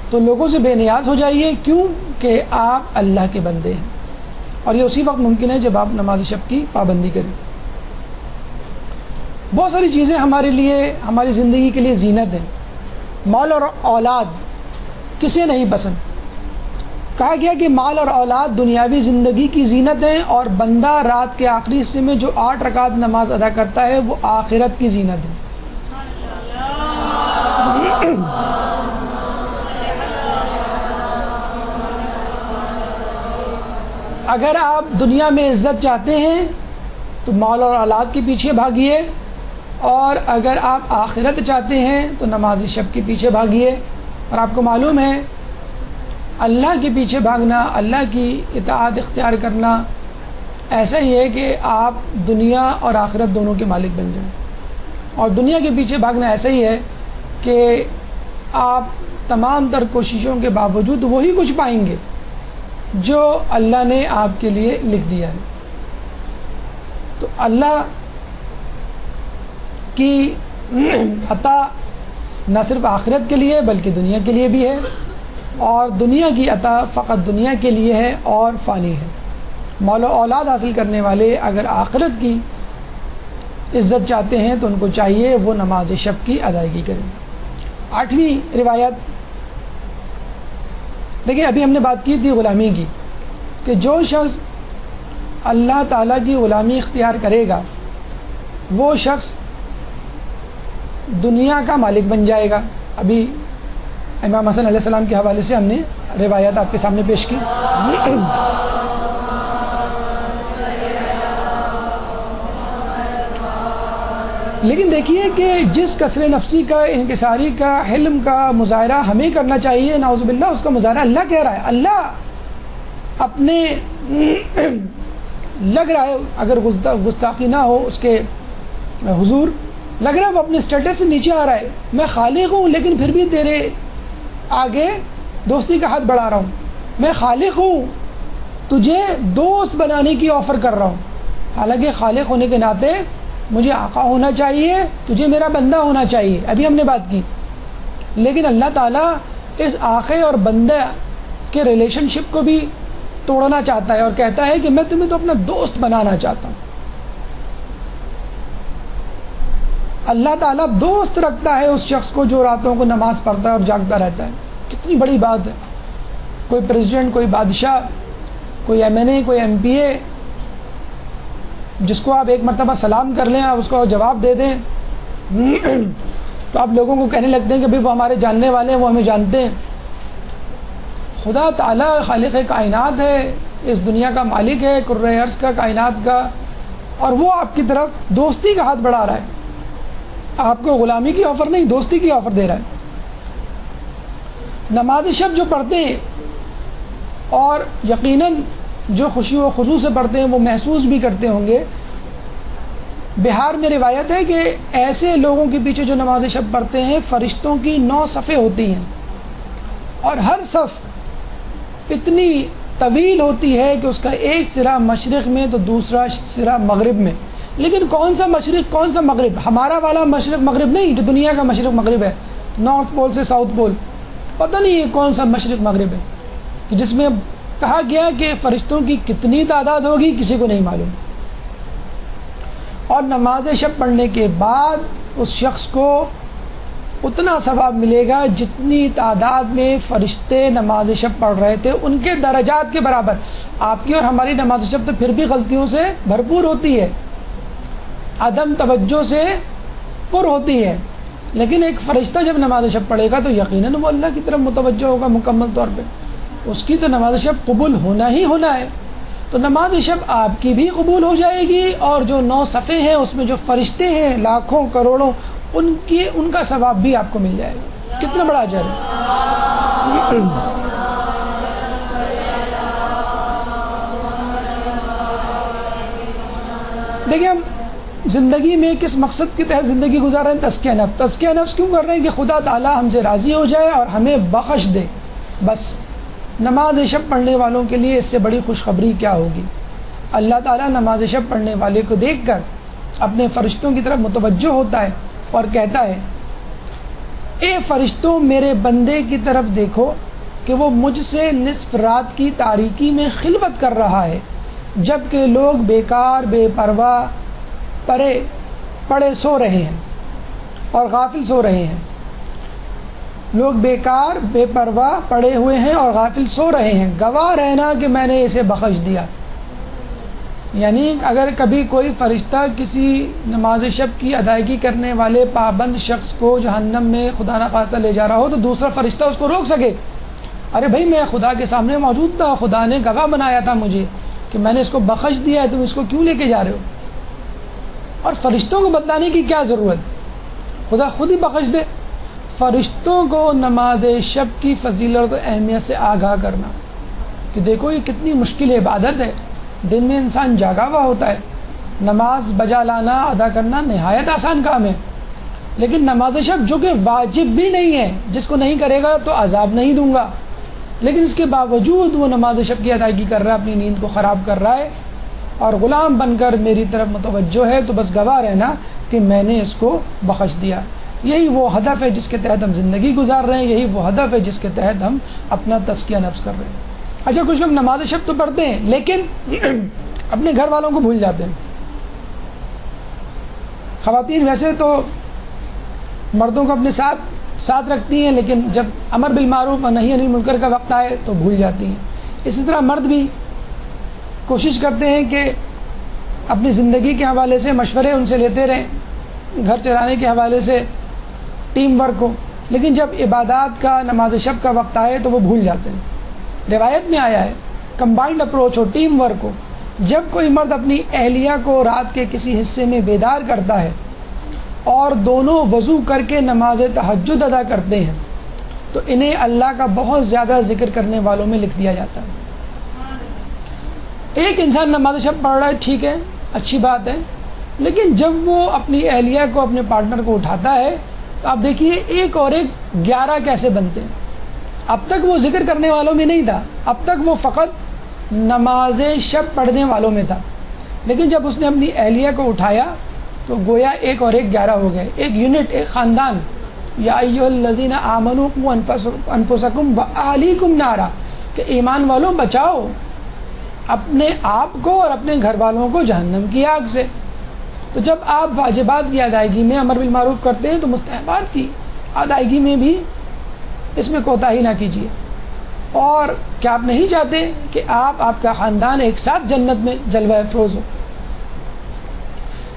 تو لوگوں سے بے نیاز ہو جائیے, کیوں کہ آپ اللہ کے بندے ہیں, اور یہ اسی وقت ممکن ہے جب آپ نماز شب کی پابندی کریں. بہت ساری چیزیں ہمارے لیے, ہماری زندگی کے لیے زینت ہیں. مال اور اولاد کسے نہیں پسند؟ کہا گیا کہ مال اور اولاد دنیاوی زندگی کی زینت ہیں, اور بندہ رات کے آخری حصے میں جو 8 رکعت نماز ادا کرتا ہے وہ آخرت کی زینت ہے. اگر آپ دنیا میں عزت چاہتے ہیں تو مال اور اولاد کے پیچھے بھاگیے, اور اگر آپ آخرت چاہتے ہیں تو نماز شب کے پیچھے بھاگیے. اور آپ کو معلوم ہے اللہ کے پیچھے بھاگنا, اللہ کی اطاعت اختیار کرنا ایسا ہی ہے کہ آپ دنیا اور آخرت دونوں کے مالک بن جائیں. اور دنیا کے پیچھے بھاگنا ایسا ہی ہے کہ آپ تمام تر کوششوں کے باوجود وہی کچھ پائیں گے جو اللہ نے آپ کے لیے لکھ دیا ہے. تو اللہ کی عطا نہ صرف آخرت کے لیے بلکہ دنیا کے لیے بھی ہے, اور دنیا کی عطا فقط دنیا کے لیے ہے اور فانی ہے. مال و اولاد حاصل کرنے والے اگر آخرت کی عزت چاہتے ہیں تو ان کو چاہیے وہ نماز شب کی ادائیگی کریں. 8ویں روایت دیکھیں, ابھی ہم نے بات کی تھی غلامی کی, کہ جو شخص اللہ تعالیٰ کی غلامی اختیار کرے گا وہ شخص دنیا کا مالک بن جائے گا. ابھی امام حسن علیہ السلام کے حوالے سے ہم نے روایات آپ کے سامنے پیش کی. لیکن دیکھیے کہ جس کثر نفسی کا, انکساری کا, حلم کا مظاہرہ ہمیں کرنا چاہیے, نعوذ باللہ اس کا مظاہرہ اللہ کہہ رہا ہے. اللہ اپنے لگ رہا ہے, اگر گستاخی نہ ہو اس کے حضور, لگ رہا ہے وہ اپنے اسٹیٹس سے نیچے آ رہا ہے. میں خالق ہوں لیکن پھر بھی تیرے آگے دوستی کا ہاتھ بڑھا رہا ہوں. میں خالق ہوں, تجھے دوست بنانے کی آفر کر رہا ہوں. حالانکہ خالق ہونے کے ناطے مجھے آقا ہونا چاہیے, تجھے میرا بندہ ہونا چاہیے. ابھی ہم نے بات کی. لیکن اللہ تعالیٰ اس آقے اور بندہ کے ریلیشن شپ کو بھی توڑنا چاہتا ہے, اور کہتا ہے کہ میں تمہیں تو اپنا دوست بنانا چاہتا ہوں. اللہ تعالیٰ دوست رکھتا ہے اس شخص کو جو راتوں کو نماز پڑھتا ہے اور جاگتا رہتا ہے. کتنی بڑی بات ہے. کوئی پریزیڈنٹ, کوئی بادشاہ, کوئی ایم این اے, کوئی ایم پی اے, جس کو آپ ایک مرتبہ سلام کر لیں, آپ اس کو جواب دے دیں تو آپ لوگوں کو کہنے لگتے ہیں کہ بھائی وہ ہمارے جاننے والے ہیں, وہ ہمیں جانتے ہیں. خدا تعالیٰ خالق کائنات ہے, اس دنیا کا مالک ہے, کرۂ ارض کا, کائنات کا, اور وہ آپ کی طرف دوستی کا ہاتھ بڑھا رہا ہے. آپ کو غلامی کی آفر نہیں, دوستی کی آفر دے رہا ہے. نماز شب جو پڑھتے ہیں, اور یقیناً جو خوشی و خضوع سے پڑھتے ہیں وہ محسوس بھی کرتے ہوں گے. بہار میں روایت ہے کہ ایسے لوگوں کے پیچھے جو نماز شب پڑھتے ہیں فرشتوں کی 9 صفیں ہوتی ہیں, اور ہر صف اتنی طویل ہوتی ہے کہ اس کا ایک سرا مشرق میں تو دوسرا سرا مغرب میں. لیکن کون سا مشرق کون سا مغرب؟ ہمارا والا مشرق مغرب نہیں, جو دنیا کا مشرق مغرب ہے, نارتھ پول سے ساؤتھ پول, پتہ نہیں یہ کون سا مشرق مغرب ہے, کہ جس میں کہا گیا کہ فرشتوں کی کتنی تعداد ہوگی کسی کو نہیں معلوم. اور نماز شب پڑھنے کے بعد اس شخص کو اتنا ثواب ملے گا جتنی تعداد میں فرشتے نماز شب پڑھ رہے تھے ان کے درجات کے برابر. آپ کی اور ہماری نماز شب تو پھر بھی غلطیوں سے بھرپور ہوتی ہے, عدم توجہ سے پر ہوتی ہے, لیکن ایک فرشتہ جب نماز شب پڑھے گا تو یقیناً وہ اللہ کی طرف متوجہ ہوگا مکمل طور پہ. اس کی تو نماز شب قبول ہونا ہی ہونا ہے. تو نماز شب آپ کی بھی قبول ہو جائے گی, اور جو 9 صفیں ہیں اس میں جو فرشتے ہیں لاکھوں کروڑوں, ان کا ثواب بھی آپ کو مل جائے گا. کتنا بڑا اجر ہے. دیکھیں, ہم زندگی میں کس مقصد کے تحت زندگی گزار رہے ہیں؟ تزکیہ نفس. تزکیہ نفس کیوں کر رہے ہیں؟ کہ خدا تعالیٰ ہم سے راضی ہو جائے اور ہمیں بخش دے. بس نماز شب پڑھنے والوں کے لیے اس سے بڑی خوشخبری کیا ہوگی؟ اللہ تعالیٰ نماز شب پڑھنے والے کو دیکھ کر اپنے فرشتوں کی طرف متوجہ ہوتا ہے اور کہتا ہے اے فرشتوں میرے بندے کی طرف دیکھو کہ وہ مجھ سے نصف رات کی تاریکی میں خلوت کر رہا ہے جبکہ لوگ بیکار بے پرواہ پڑے سو رہے ہیں اور غافل سو رہے ہیں. لوگ بیکار بے پرواہ پڑے ہوئے ہیں اور غافل سو رہے ہیں. گواہ رہنا کہ میں نے اسے بخش دیا. یعنی اگر کبھی کوئی فرشتہ کسی نماز شب کی ادائیگی کرنے والے پابند شخص کو جہنم میں خدا نخواستہ لے جا رہا ہو تو دوسرا فرشتہ اس کو روک سکے. ارے بھائی میں خدا کے سامنے موجود تھا, خدا نے گواہ بنایا تھا مجھے کہ میں نے اس کو بخش دیا ہے, تم اس کو کیوں لے کے جا رہے ہو؟ اور فرشتوں کو بتلانے کی کیا ضرورت؟ خدا خود ہی بخش دے. فرشتوں کو نماز شب کی فضیلت و اہمیت سے آگاہ کرنا کہ دیکھو یہ کتنی مشکل عبادت ہے. دن میں انسان جاگا ہوا ہوتا ہے, نماز بجا لانا ادا کرنا نہایت آسان کام ہے, لیکن نماز شب جو کہ واجب بھی نہیں ہے, جس کو نہیں کرے گا تو عذاب نہیں دوں گا, لیکن اس کے باوجود وہ نماز شب کی ادائیگی کر رہا ہے, اپنی نیند کو خراب کر رہا ہے اور غلام بن کر میری طرف متوجہ ہے, تو بس گواہ رہنا کہ میں نے اس کو بخش دیا. یہی وہ ہدف ہے جس کے تحت ہم زندگی گزار رہے ہیں, یہی وہ ہدف ہے جس کے تحت ہم اپنا تزکیہ نفس کر رہے ہیں. اچھا کچھ لوگ نماز شب تو پڑھتے ہیں لیکن اپنے گھر والوں کو بھول جاتے ہیں. خواتین ویسے تو مردوں کو اپنے ساتھ رکھتی ہیں, لیکن جب امر بالمعروف و نہی عن المنکر کا وقت آئے تو بھول جاتی ہیں. اسی طرح مرد بھی کوشش کرتے ہیں کہ اپنی زندگی کے حوالے سے مشورے ان سے لیتے رہیں, گھر چلانے کے حوالے سے ٹیم ورک ہو, لیکن جب عبادات کا نماز شب کا وقت آئے تو وہ بھول جاتے ہیں. روایت میں آیا ہے کمبائنڈ اپروچ ہو, ٹیم ورک ہو. جب کوئی مرد اپنی اہلیہ کو رات کے کسی حصے میں بیدار کرتا ہے اور دونوں وضو کر کے نماز تہجد ادا کرتے ہیں تو انہیں اللہ کا بہت زیادہ ذکر کرنے والوں میں لکھ دیا جاتا ہے. ایک انسان نماز شب پڑھ رہا ہے, ٹھیک ہے, اچھی بات ہے, لیکن جب وہ اپنی اہلیہ کو اپنے پارٹنر کو اٹھاتا ہے تو آپ دیکھیے ایک اور ایک 11 کیسے بنتے ہیں. اب تک وہ ذکر کرنے والوں میں نہیں تھا, اب تک وہ فقط نماز شب پڑھنے والوں میں تھا, لیکن جب اس نے اپنی اہلیہ کو اٹھایا تو گویا ایک اور ایک 11 ہو گئے, ایک یونٹ, ایک خاندان. یا ایھا الذین آمنوا قوا انفسکم واہلیکم نارا, کہ ایمان والوں بچاؤ اپنے آپ کو اور اپنے گھر والوں کو جہنم کی آگ سے. تو جب آپ واجبات کی ادائیگی میں امر بالمعروف کرتے ہیں تو مستحبات کی ادائیگی میں بھی اس میں کوتاہی نہ کیجیے. اور کیا آپ نہیں چاہتے کہ آپ کا خاندان ایک ساتھ جنت میں جلوہ افروز ہو؟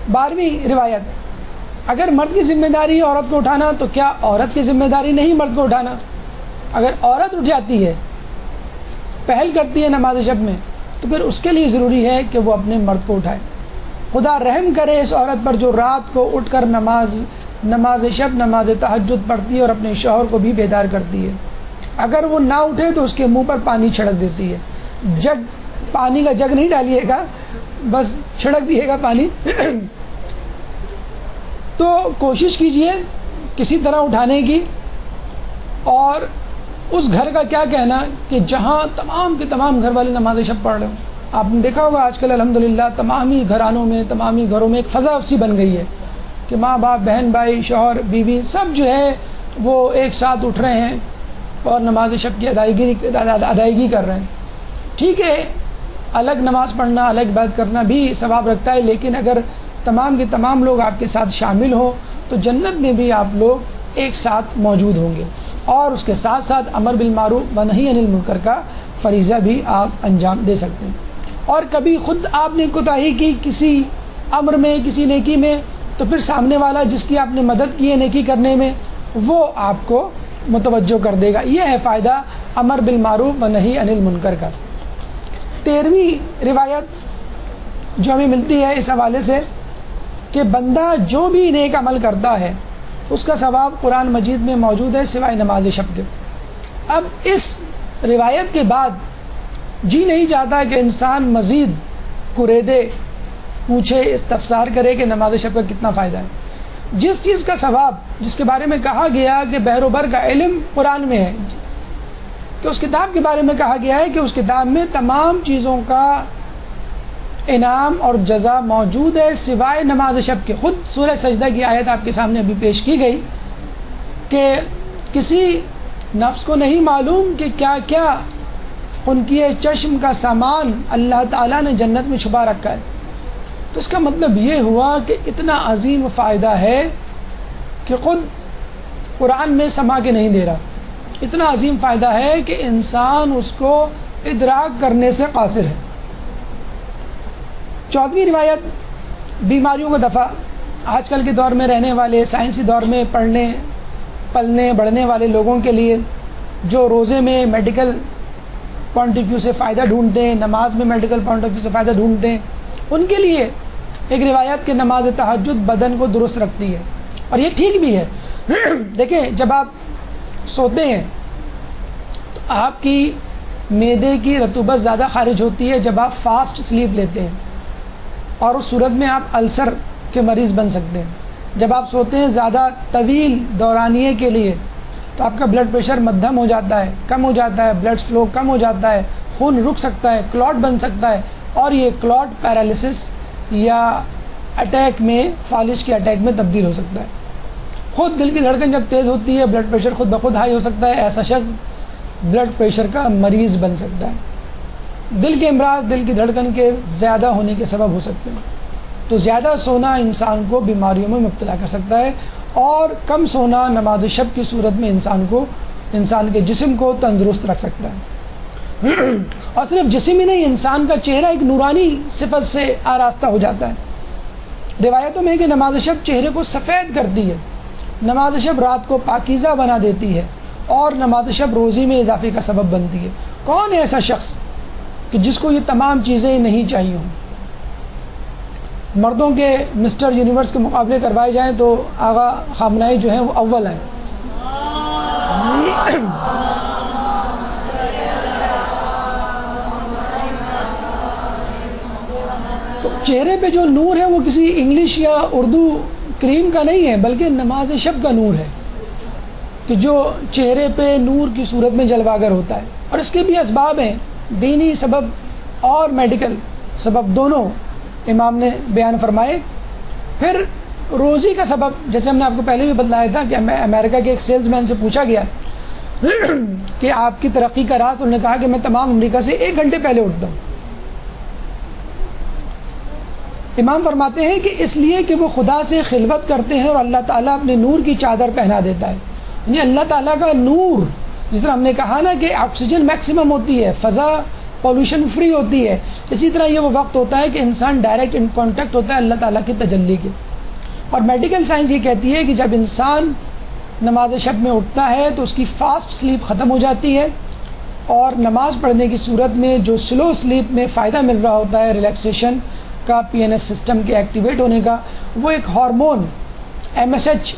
12ویں روایت, اگر مرد کی ذمہ داری ہے عورت کو اٹھانا تو کیا عورت کی ذمہ داری نہیں مرد کو اٹھانا؟ اگر عورت اٹھ جاتی ہے, پہل کرتی ہے نماز شب میں, تو پھر اس کے لیے ضروری ہے کہ وہ اپنے مرد کو اٹھائے. خدا رحم کرے اس عورت پر جو رات کو اٹھ کر نماز شب نماز تہجد پڑھتی ہے اور اپنے شوہر کو بھی بیدار کرتی ہے. اگر وہ نہ اٹھے تو اس کے منہ پر پانی چھڑک دیتی ہے. پانی کا جگ نہیں ڈالیے گا, بس چھڑک دیے گا پانی. تو کوشش کیجئے کسی طرح اٹھانے کی. اور اس گھر کا کیا کہنا کہ جہاں تمام کے تمام گھر والے نماز شب پڑھ رہے ہوں. آپ نے دیکھا ہوگا آج کل الحمدللہ تمامی گھرانوں میں, تمامی گھروں میں ایک فضا سی بن گئی ہے کہ ماں باپ, بہن بھائی, شوہر بیوی سب جو ہے وہ ایک ساتھ اٹھ رہے ہیں اور نماز شب کی ادائیگی کر رہے ہیں. ٹھیک ہے, الگ نماز پڑھنا, الگ عبادت کرنا بھی ثواب رکھتا ہے, لیکن اگر تمام کے تمام لوگ آپ کے ساتھ شامل ہوں تو جنت میں بھی آپ لوگ ایک ساتھ موجود ہوں گے. اور اس کے ساتھ ساتھ امر بالمعروف و نہی عن المنکر کا فریضہ بھی آپ انجام دے سکتے ہیں. اور کبھی خود آپ نے کوتاہی کی کسی امر میں, کسی نیکی میں, تو پھر سامنے والا جس کی آپ نے مدد کی ہے نیکی کرنے میں وہ آپ کو متوجہ کر دے گا. یہ ہے فائدہ امر بالمعروف و نہی عن المنکر کا. 13ویں روایت جو ہمیں ملتی ہے اس حوالے سے کہ بندہ جو بھی نیک عمل کرتا ہے اس کا ثواب قرآن مجید میں موجود ہے سوائے نماز شب کے. اب اس روایت کے بعد جی نہیں چاہتا کہ انسان مزید قریدے پوچھے، استفسار کرے کہ نماز شب کا کتنا فائدہ ہے. جس چیز کا ثواب جس کے بارے میں کہا گیا کہ بحر و بر کا علم قرآن میں ہے، کہ اس کتاب کے بارے میں کہا گیا ہے کہ اس کتاب میں تمام چیزوں کا انعام اور جزا موجود ہے سوائے نماز شب کے. خود سورہ سجدہ کی آیت آپ کے سامنے ابھی پیش کی گئی کہ کسی نفس کو نہیں معلوم کہ کیا کیا ان کی چشم کا سامان اللہ تعالیٰ نے جنت میں چھپا رکھا ہے. تو اس کا مطلب یہ ہوا کہ اتنا عظیم فائدہ ہے کہ خود قرآن میں سما کے نہیں دے رہا. اتنا عظیم فائدہ ہے کہ انسان اس کو ادراک کرنے سے قاصر ہے. 14ویں روایت بیماریوں کا دفع. آج کل کے دور میں رہنے والے سائنسی دور میں پڑھنے پلنے بڑھنے والے لوگوں کے لیے جو روزے میں میڈیکل پوائنٹ آف ویو سے فائدہ ڈھونڈتے ہیں، نماز میں میڈیکل پوائنٹ آف ویو سے فائدہ ڈھونڈتے ہیں، ان کے لیے ایک روایت کہ نماز تہجد بدن کو درست رکھتی ہے. اور یہ ٹھیک بھی ہے. دیکھیں جب آپ سوتے ہیں تو آپ کی معدے کی رطوبت زیادہ خارج ہوتی ہے جب آپ فاسٹ سلیپ لیتے ہیں، اور اس صورت میں آپ السر کے مریض بن سکتے ہیں. جب آپ سوتے ہیں زیادہ طویل دورانیے کے لیے تو آپ کا بلڈ پریشر مدھم ہو جاتا ہے، کم ہو جاتا ہے، بلڈ فلو کم ہو جاتا ہے، خون رک سکتا ہے، کلاٹ بن سکتا ہے، اور یہ کلاٹ پیرالسس یا اٹیک میں فالج کے اٹیک میں تبدیل ہو سکتا ہے. خود دل کی دھڑکن جب تیز ہوتی ہے بلڈ پریشر خود بخود ہائی ہو سکتا ہے. ایسا شخص بلڈ پریشر کا مریض بن سکتا ہے. دل کے امراض دل کی دھڑکن کے زیادہ ہونے کے سبب ہو سکتے ہیں. تو زیادہ سونا انسان کو بیماریوں میں مبتلا کر سکتا ہے، اور کم سونا نماز شب کی صورت میں انسان کے جسم کو تندرست رکھ سکتا ہے. اور صرف جسم ہی نہیں، انسان کا چہرہ ایک نورانی صفت سے آراستہ ہو جاتا ہے. روایتوں میں کہ نماز شب چہرے کو سفید کرتی ہے، نماز شب رات کو پاکیزہ بنا دیتی ہے، اور نماز شب روزی میں اضافے کا سبب بنتی ہے. کون ہے ایسا شخص کہ جس کو یہ تمام چیزیں نہیں چاہیے ہوں؟ مردوں کے مسٹر یونیورس کے مقابلے کروائے جائیں تو آغا خامنائی جو ہیں وہ اول ہیں. تو چہرے پہ جو نور ہے وہ کسی انگلش یا اردو کریم کا نہیں ہے، بلکہ نماز شب کا نور ہے کہ جو چہرے پہ نور کی صورت میں جلواگر ہوتا ہے. اور اس کے بھی اسباب ہیں، دینی سبب اور میڈیکل سبب دونوں امام نے بیان فرمائے. پھر روزی کا سبب، جیسے ہم نے آپ کو پہلے بھی بتلایا تھا کہ امریکہ کے ایک سیلز مین سے پوچھا گیا کہ آپ کی ترقی کا راز، انہوں نے کہا کہ میں تمام امریکہ سے 1 گھنٹے پہلے اٹھتا ہوں. امام فرماتے ہیں کہ اس لیے کہ وہ خدا سے خلوت کرتے ہیں اور اللہ تعالیٰ اپنے نور کی چادر پہنا دیتا ہے. یعنی اللہ تعالیٰ کا نور، جس طرح ہم نے کہا نا کہ آکسیجن میکسیمم ہوتی ہے، فضا پولوشن فری ہوتی ہے، اسی طرح یہ وہ وقت ہوتا ہے کہ انسان ڈائریکٹ ان کانٹیکٹ ہوتا ہے اللہ تعالیٰ کی تجلی کے. اور میڈیکل سائنس یہ کہتی ہے کہ جب انسان نماز شب میں اٹھتا ہے تو اس کی فاسٹ سلیپ ختم ہو جاتی ہے، اور نماز پڑھنے کی صورت میں جو سلو سلیپ میں فائدہ مل رہا ہوتا ہے ریلیکسیشن کا، PNS سسٹم کے ایکٹیویٹ ہونے کا، وہ ایک ہارمون MSH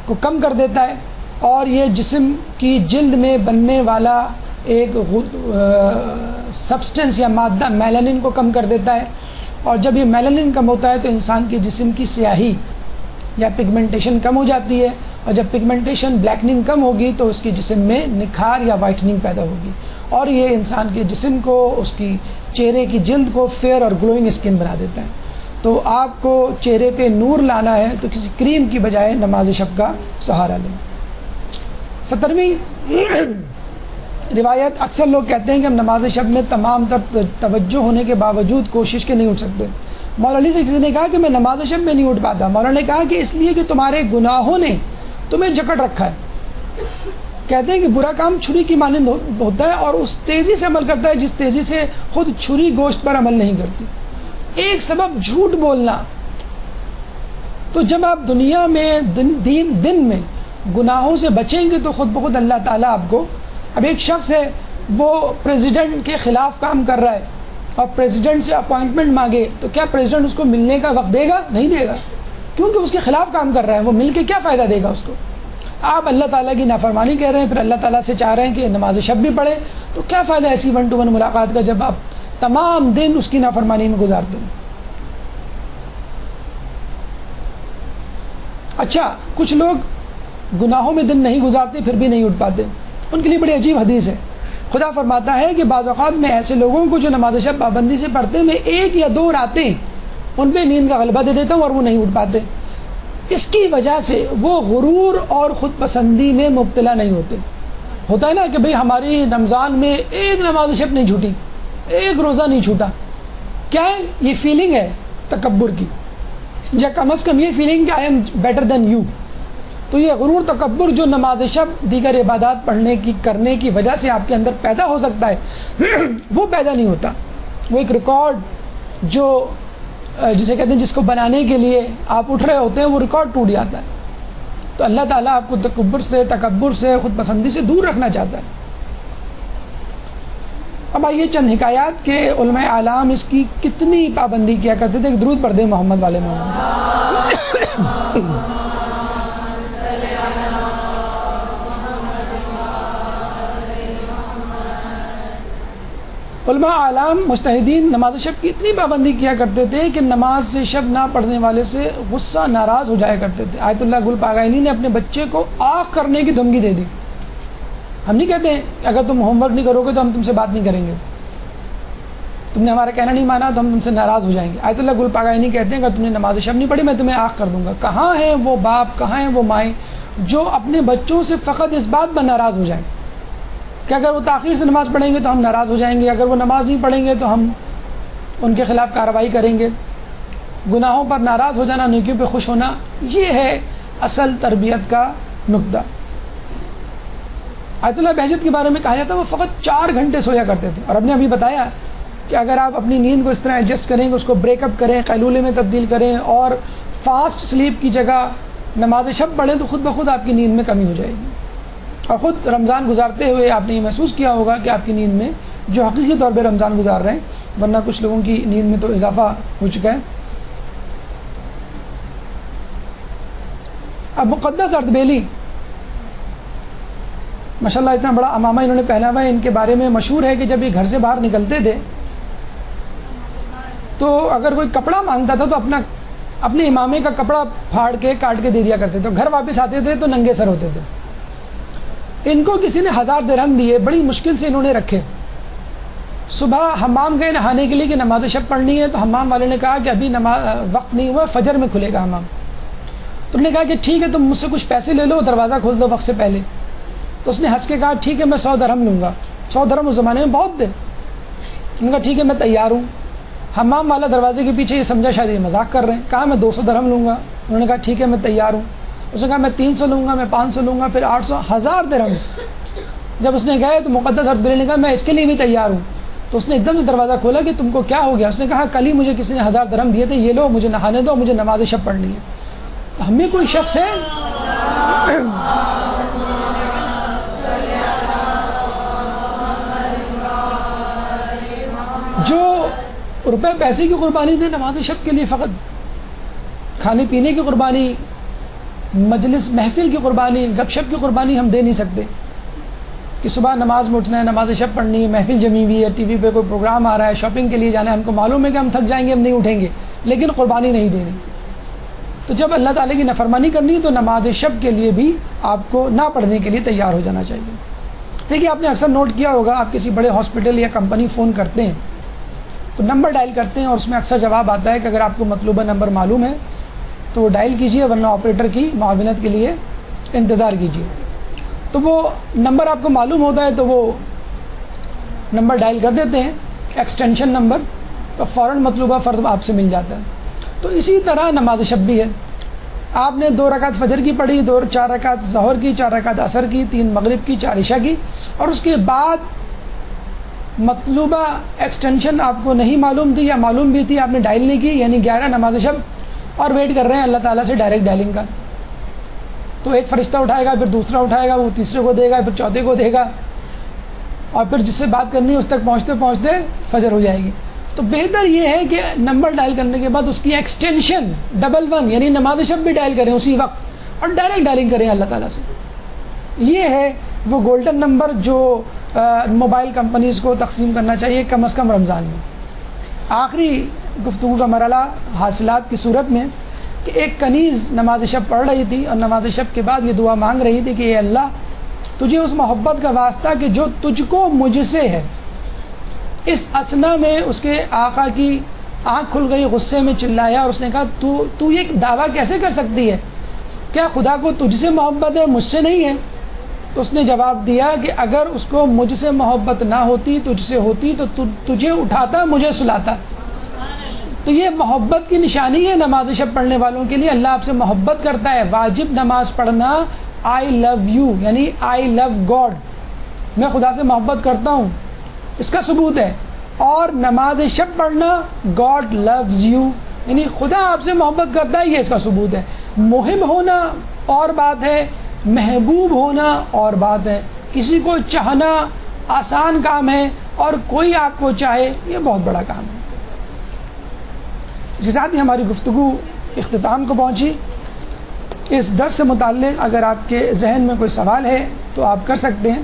کو کم کر دیتا ہے، اور یہ جسم کی جلد میں بننے والا ایک سبسٹنس یا مادہ میلانن کو کم کر دیتا ہے. اور جب یہ میلانن کم ہوتا ہے تو انسان کے جسم کی سیاہی یا پگمنٹیشن کم ہو جاتی ہے، اور جب پگمنٹیشن بلیکننگ کم ہوگی تو اس کے جسم میں نکھار یا وائٹننگ پیدا ہوگی، اور یہ انسان کے جسم کو، اس کی چہرے کی جلد کو فیئر اور گلوئنگ اسکن بنا دیتا ہے. تو آپ کو چہرے پہ نور لانا ہے تو کسی کریم کی بجائے نماز شب کا سہارا لیں. 17ویں روایت، اکثر لوگ کہتے ہیں کہ ہم نماز شب میں تمام تر توجہ ہونے کے باوجود کوشش کے نہیں اٹھ سکتے. مولا علی سے کسی نے کہا کہ میں نماز شب میں نہیں اٹھ پاتا. مولانا نے کہا کہ اس لیے کہ تمہارے گناہوں نے تمہیں جکڑ رکھا ہے. کہتے ہیں کہ برا کام چھری کی مانند ہوتا ہے، اور اس تیزی سے عمل کرتا ہے جس تیزی سے خود چھری گوشت پر عمل نہیں کرتی. ایک سبب جھوٹ بولنا. تو جب آپ دنیا میں دن میں گناہوں سے بچیں گے تو خود بخود اللہ تعالیٰ آپ کو، اب ایک شخص ہے وہ پریزیڈنٹ کے خلاف کام کر رہا ہے اور پریزیڈنٹ سے اپوائنٹمنٹ مانگے تو کیا پریزیڈنٹ اس کو ملنے کا وقت دے گا؟ نہیں دے گا، کیونکہ اس کے خلاف کام کر رہا ہے. وہ مل کے کیا فائدہ دے گا اس کو؟ آپ اللہ تعالیٰ کی نافرمانی کہہ رہے ہیں، پھر اللہ تعالیٰ سے چاہ رہے ہیں کہ نماز شب بھی پڑھے، تو کیا فائدہ ایسی 1 to 1 ملاقات کا جب آپ تمام دن اس کی نافرمانی میں گزارتے ہیں؟ اچھا، کچھ لوگ گناہوں میں دن نہیں گزارتے پھر بھی نہیں اٹھ پاتے. ان کے لیے بڑی عجیب حدیث ہے. خدا فرماتا ہے کہ بعض اوقات میں ایسے لوگوں کو جو نماز شب پابندی سے پڑھتے ہیں، میں 1 یا 2 راتیں ان پہ نیند کا غلبہ دے دیتا ہوں اور وہ نہیں اٹھ پاتے. اس کی وجہ سے وہ غرور اور خود پسندی میں مبتلا نہیں ہوتے. ہوتا ہے نا کہ بھئی ہماری رمضان میں 1 نماز شب نہیں چھوٹی، 1 روزہ نہیں چھوٹا. کیا ہے یہ فیلنگ ہے تکبر کی، یا کم از کم یہ فیلنگ کہ I am better than you. تو یہ غرور تکبر جو نماز شب دیگر عبادات پڑھنے کی کرنے کی وجہ سے آپ کے اندر پیدا ہو سکتا ہے وہ پیدا نہیں ہوتا. وہ ایک ریکارڈ جو جسے کہتے ہیں جس کو بنانے کے لیے آپ اٹھ رہے ہوتے ہیں وہ ریکارڈ ٹوٹ جاتا ہے. تو اللہ تعالیٰ آپ کو تکبر سے خود پسندی سے دور رکھنا چاہتا ہے. اب آئیے چند حکایات کہ علماء اعلام اس کی کتنی پابندی کیا کرتے تھے. ایک درود پڑھ دیں محمد والے محمد. علماء اعلام مجتہدین نماز شب کی اتنی پابندی کیا کرتے تھے کہ نماز سے شب نہ پڑھنے والے سے غصہ ناراض ہو جایا کرتے تھے. آیت اللہ گل پاگائنی نے اپنے بچے کو آنکھ کرنے کی دھمکی دے دی. ہم نہیں کہتے ہیں کہ اگر تم ہوم ورک نہیں کرو گے تو ہم تم سے بات نہیں کریں گے، تم نے ہمارا کہنا نہیں مانا تو ہم تم سے ناراض ہو جائیں گے. آیت اللہ گل پاگائنی کہتے ہیں اگر تم نے نماز شب نہیں پڑھی میں تمہیں آنکھ کر دوں گا. کہاں ہیں وہ باپ، کہاں ہیں وہ مائیں جو اپنے بچوں سے فقط اس بات پر ناراض ہو جائیں کہ اگر وہ تاخیر سے نماز پڑھیں گے تو ہم ناراض ہو جائیں گے، اگر وہ نماز نہیں پڑھیں گے تو ہم ان کے خلاف کارروائی کریں گے. گناہوں پر ناراض ہو جانا، نیکیوں پہ خوش ہونا، یہ ہے اصل تربیت کا نقطہ. آیت اللہ بہجت کے بارے میں کہا جاتا ہے وہ فقط 4 گھنٹے سویا کرتے تھے. اور ہم نے ابھی بتایا کہ اگر آپ اپنی نیند کو اس طرح ایڈجسٹ کریں کہ اس کو بریک اپ کریں، قیلولے میں تبدیل کریں اور فاسٹ سلیپ کی جگہ نماز شب پڑھیں تو خود بخود آپ کی نیند میں کمی ہو جائے گی. اور خود رمضان گزارتے ہوئے آپ نے یہ محسوس کیا ہوگا کہ آپ کی نیند میں جو حقیقی طور پہ رمضان گزار رہے ہیں، ورنہ کچھ لوگوں کی نیند میں تو اضافہ ہو چکا ہے. اب مقدس اردبیلی ماشاءاللہ اتنا بڑا امامہ انہوں نے پہنا ہوا ہے. ان کے بارے میں مشہور ہے کہ جب یہ گھر سے باہر نکلتے تھے تو اگر کوئی کپڑا مانگتا تھا تو اپنے امامے کا کپڑا پھاڑ کے کاٹ کے دے دیا کرتے تھے. گھر واپس آتے تھے تو ننگے سر ہوتے تھے. ان کو کسی نے 1000 درہم دیے، بڑی مشکل سے انہوں نے رکھے. صبح حمام گئے نہانے کے لیے کہ نماز شب پڑھنی ہے، تو حمام والے نے کہا کہ ابھی وقت نہیں ہوا، فجر میں کھلے گا حمام. تو انہوں نے کہا کہ ٹھیک ہے تم مجھ سے کچھ پیسے لے لو، دروازہ کھول دو وقت سے پہلے. تو اس نے ہنس کے کہا ٹھیک ہے میں 100 درہم لوں گا. 100 درہم اس زمانے میں بہت تھے. انہوں نے کہا ٹھیک ہے میں تیار ہوں. حمام والا دروازے کے پیچھے یہ سمجھا شاید یہ مذاق کر رہے ہیں. کہا میں 200 درہم لوں گا. انہوں نے کہا ٹھیک ہے میں تیار ہوں. اس نے کہا میں 300 لوں گا، میں 500 لوں گا، پھر 800، 1000 درہم. جب اس نے گئے تو مقدس اردبیلی نے کہا میں اس کے لیے بھی تیار ہوں. تو اس نے ایک دم سے دروازہ کھولا کہ تم کو کیا ہو گیا. اس نے کہا کل ہی مجھے کسی نے 1000 درہم دیے تھے، یہ لو مجھے نہانے دو، مجھے نماز شب پڑھنی ہے. تو ہمیں کوئی شخص ہے جو روپے پیسے کی قربانی دے نماز شب کے لیے، فقط کھانے پینے کی قربانی، مجلس محفل کی قربانی، گپ شپ کی قربانی ہم دے نہیں سکتے. کہ صبح نماز میں اٹھنا ہے، نماز شب پڑھنی ہے، محفل جمی ہوئی ہے، ٹی وی پہ کوئی پروگرام آ رہا ہے، شاپنگ کے لیے جانا ہے، ہم کو معلوم ہے کہ ہم تھک جائیں گے، ہم نہیں اٹھیں گے، لیکن قربانی نہیں دینی. تو جب اللہ تعالیٰ کی نافرمانی کرنی ہے تو نماز شب کے لیے بھی آپ کو نہ پڑھنے کے لیے تیار ہو جانا چاہیے. دیکھیے آپ نے اکثر نوٹ کیا ہوگا، آپ کسی بڑے ہاسپٹل یا کمپنی فون کرتے ہیں تو نمبر ڈائل کرتے ہیں اور اس میں اکثر جواب آتا ہے کہ اگر آپ کو مطلوبہ نمبر معلوم ہے تو وہ ڈائل کیجئے، ورنہ آپریٹر کی معاونت کے لیے انتظار کیجئے. تو وہ نمبر آپ کو معلوم ہوتا ہے تو وہ نمبر ڈائل کر دیتے ہیں، ایکسٹینشن نمبر، تو فوراً مطلوبہ فرد آپ سے مل جاتا ہے. تو اسی طرح نماز شب بھی ہے. آپ نے 2 رکعت فجر کی پڑھی، 4 رکعت ظہر کی، 4 رکعت عصر کی، 3 مغرب کی، 4 عشاء کی، اور اس کے بعد مطلوبہ ایکسٹینشن آپ کو نہیں معلوم تھی یا معلوم بھی تھی آپ نے ڈائل نہیں کی، یعنی 11 نماز شب، اور ویٹ کر رہے ہیں اللہ تعالیٰ سے ڈائریکٹ ڈائلنگ کا. تو ایک فرشتہ اٹھائے گا، پھر دوسرا اٹھائے گا، وہ تیسرے کو دے گا، پھر چوتھے کو دے گا، اور پھر جس سے بات کرنی ہے اس تک پہنچتے پہنچتے فجر ہو جائے گی. تو بہتر یہ ہے کہ نمبر ڈائل کرنے کے بعد اس کی ایکسٹینشن 11 یعنی نماز شب بھی ڈائل کریں اسی وقت اور ڈائریکٹ ڈائلنگ کریں اللہ تعالیٰ سے. یہ ہے وہ گولڈن نمبر جو موبائل کمپنیز کو تقسیم کرنا چاہیے کم از کم رمضان میں. آخری گفتگو کا مرحلہ حاصلات کی صورت میں کہ ایک کنیز نماز شب پڑھ رہی تھی اور نماز شب کے بعد یہ دعا مانگ رہی تھی کہ اے اللہ تجھے اس محبت کا واسطہ کہ جو تجھ کو مجھ سے ہے. اس اسنا میں اس کے آقا کی آنکھ کھل گئی, غصے میں چلایا اور اس نے کہا تو یہ دعویٰ کیسے کر سکتی ہے, کیا خدا کو تجھ سے محبت ہے مجھ سے نہیں ہے؟ تو اس نے جواب دیا کہ اگر اس کو مجھ سے محبت نہ ہوتی تجھ سے ہوتی تو تجھے اٹھاتا مجھے سلاتا. تو یہ محبت کی نشانی ہے نماز شب پڑھنے والوں کے لیے. اللہ آپ سے محبت کرتا ہے. واجب نماز پڑھنا آئی لو یو یعنی آئی لو گاڈ, میں خدا سے محبت کرتا ہوں, اس کا ثبوت ہے. اور نماز شب پڑھنا گاڈ لوز یو یعنی خدا آپ سے محبت کرتا ہے, یہ اس کا ثبوت ہے. محب ہونا اور بات ہے, محبوب ہونا اور بات ہے. کسی کو چاہنا آسان کام ہے اور کوئی آپ کو چاہے یہ بہت بڑا کام ہے. اس کے ساتھ ہی ہماری گفتگو اختتام کو پہنچی. اس درس سے متعلق اگر آپ کے ذہن میں کوئی سوال ہے تو آپ کر سکتے ہیں.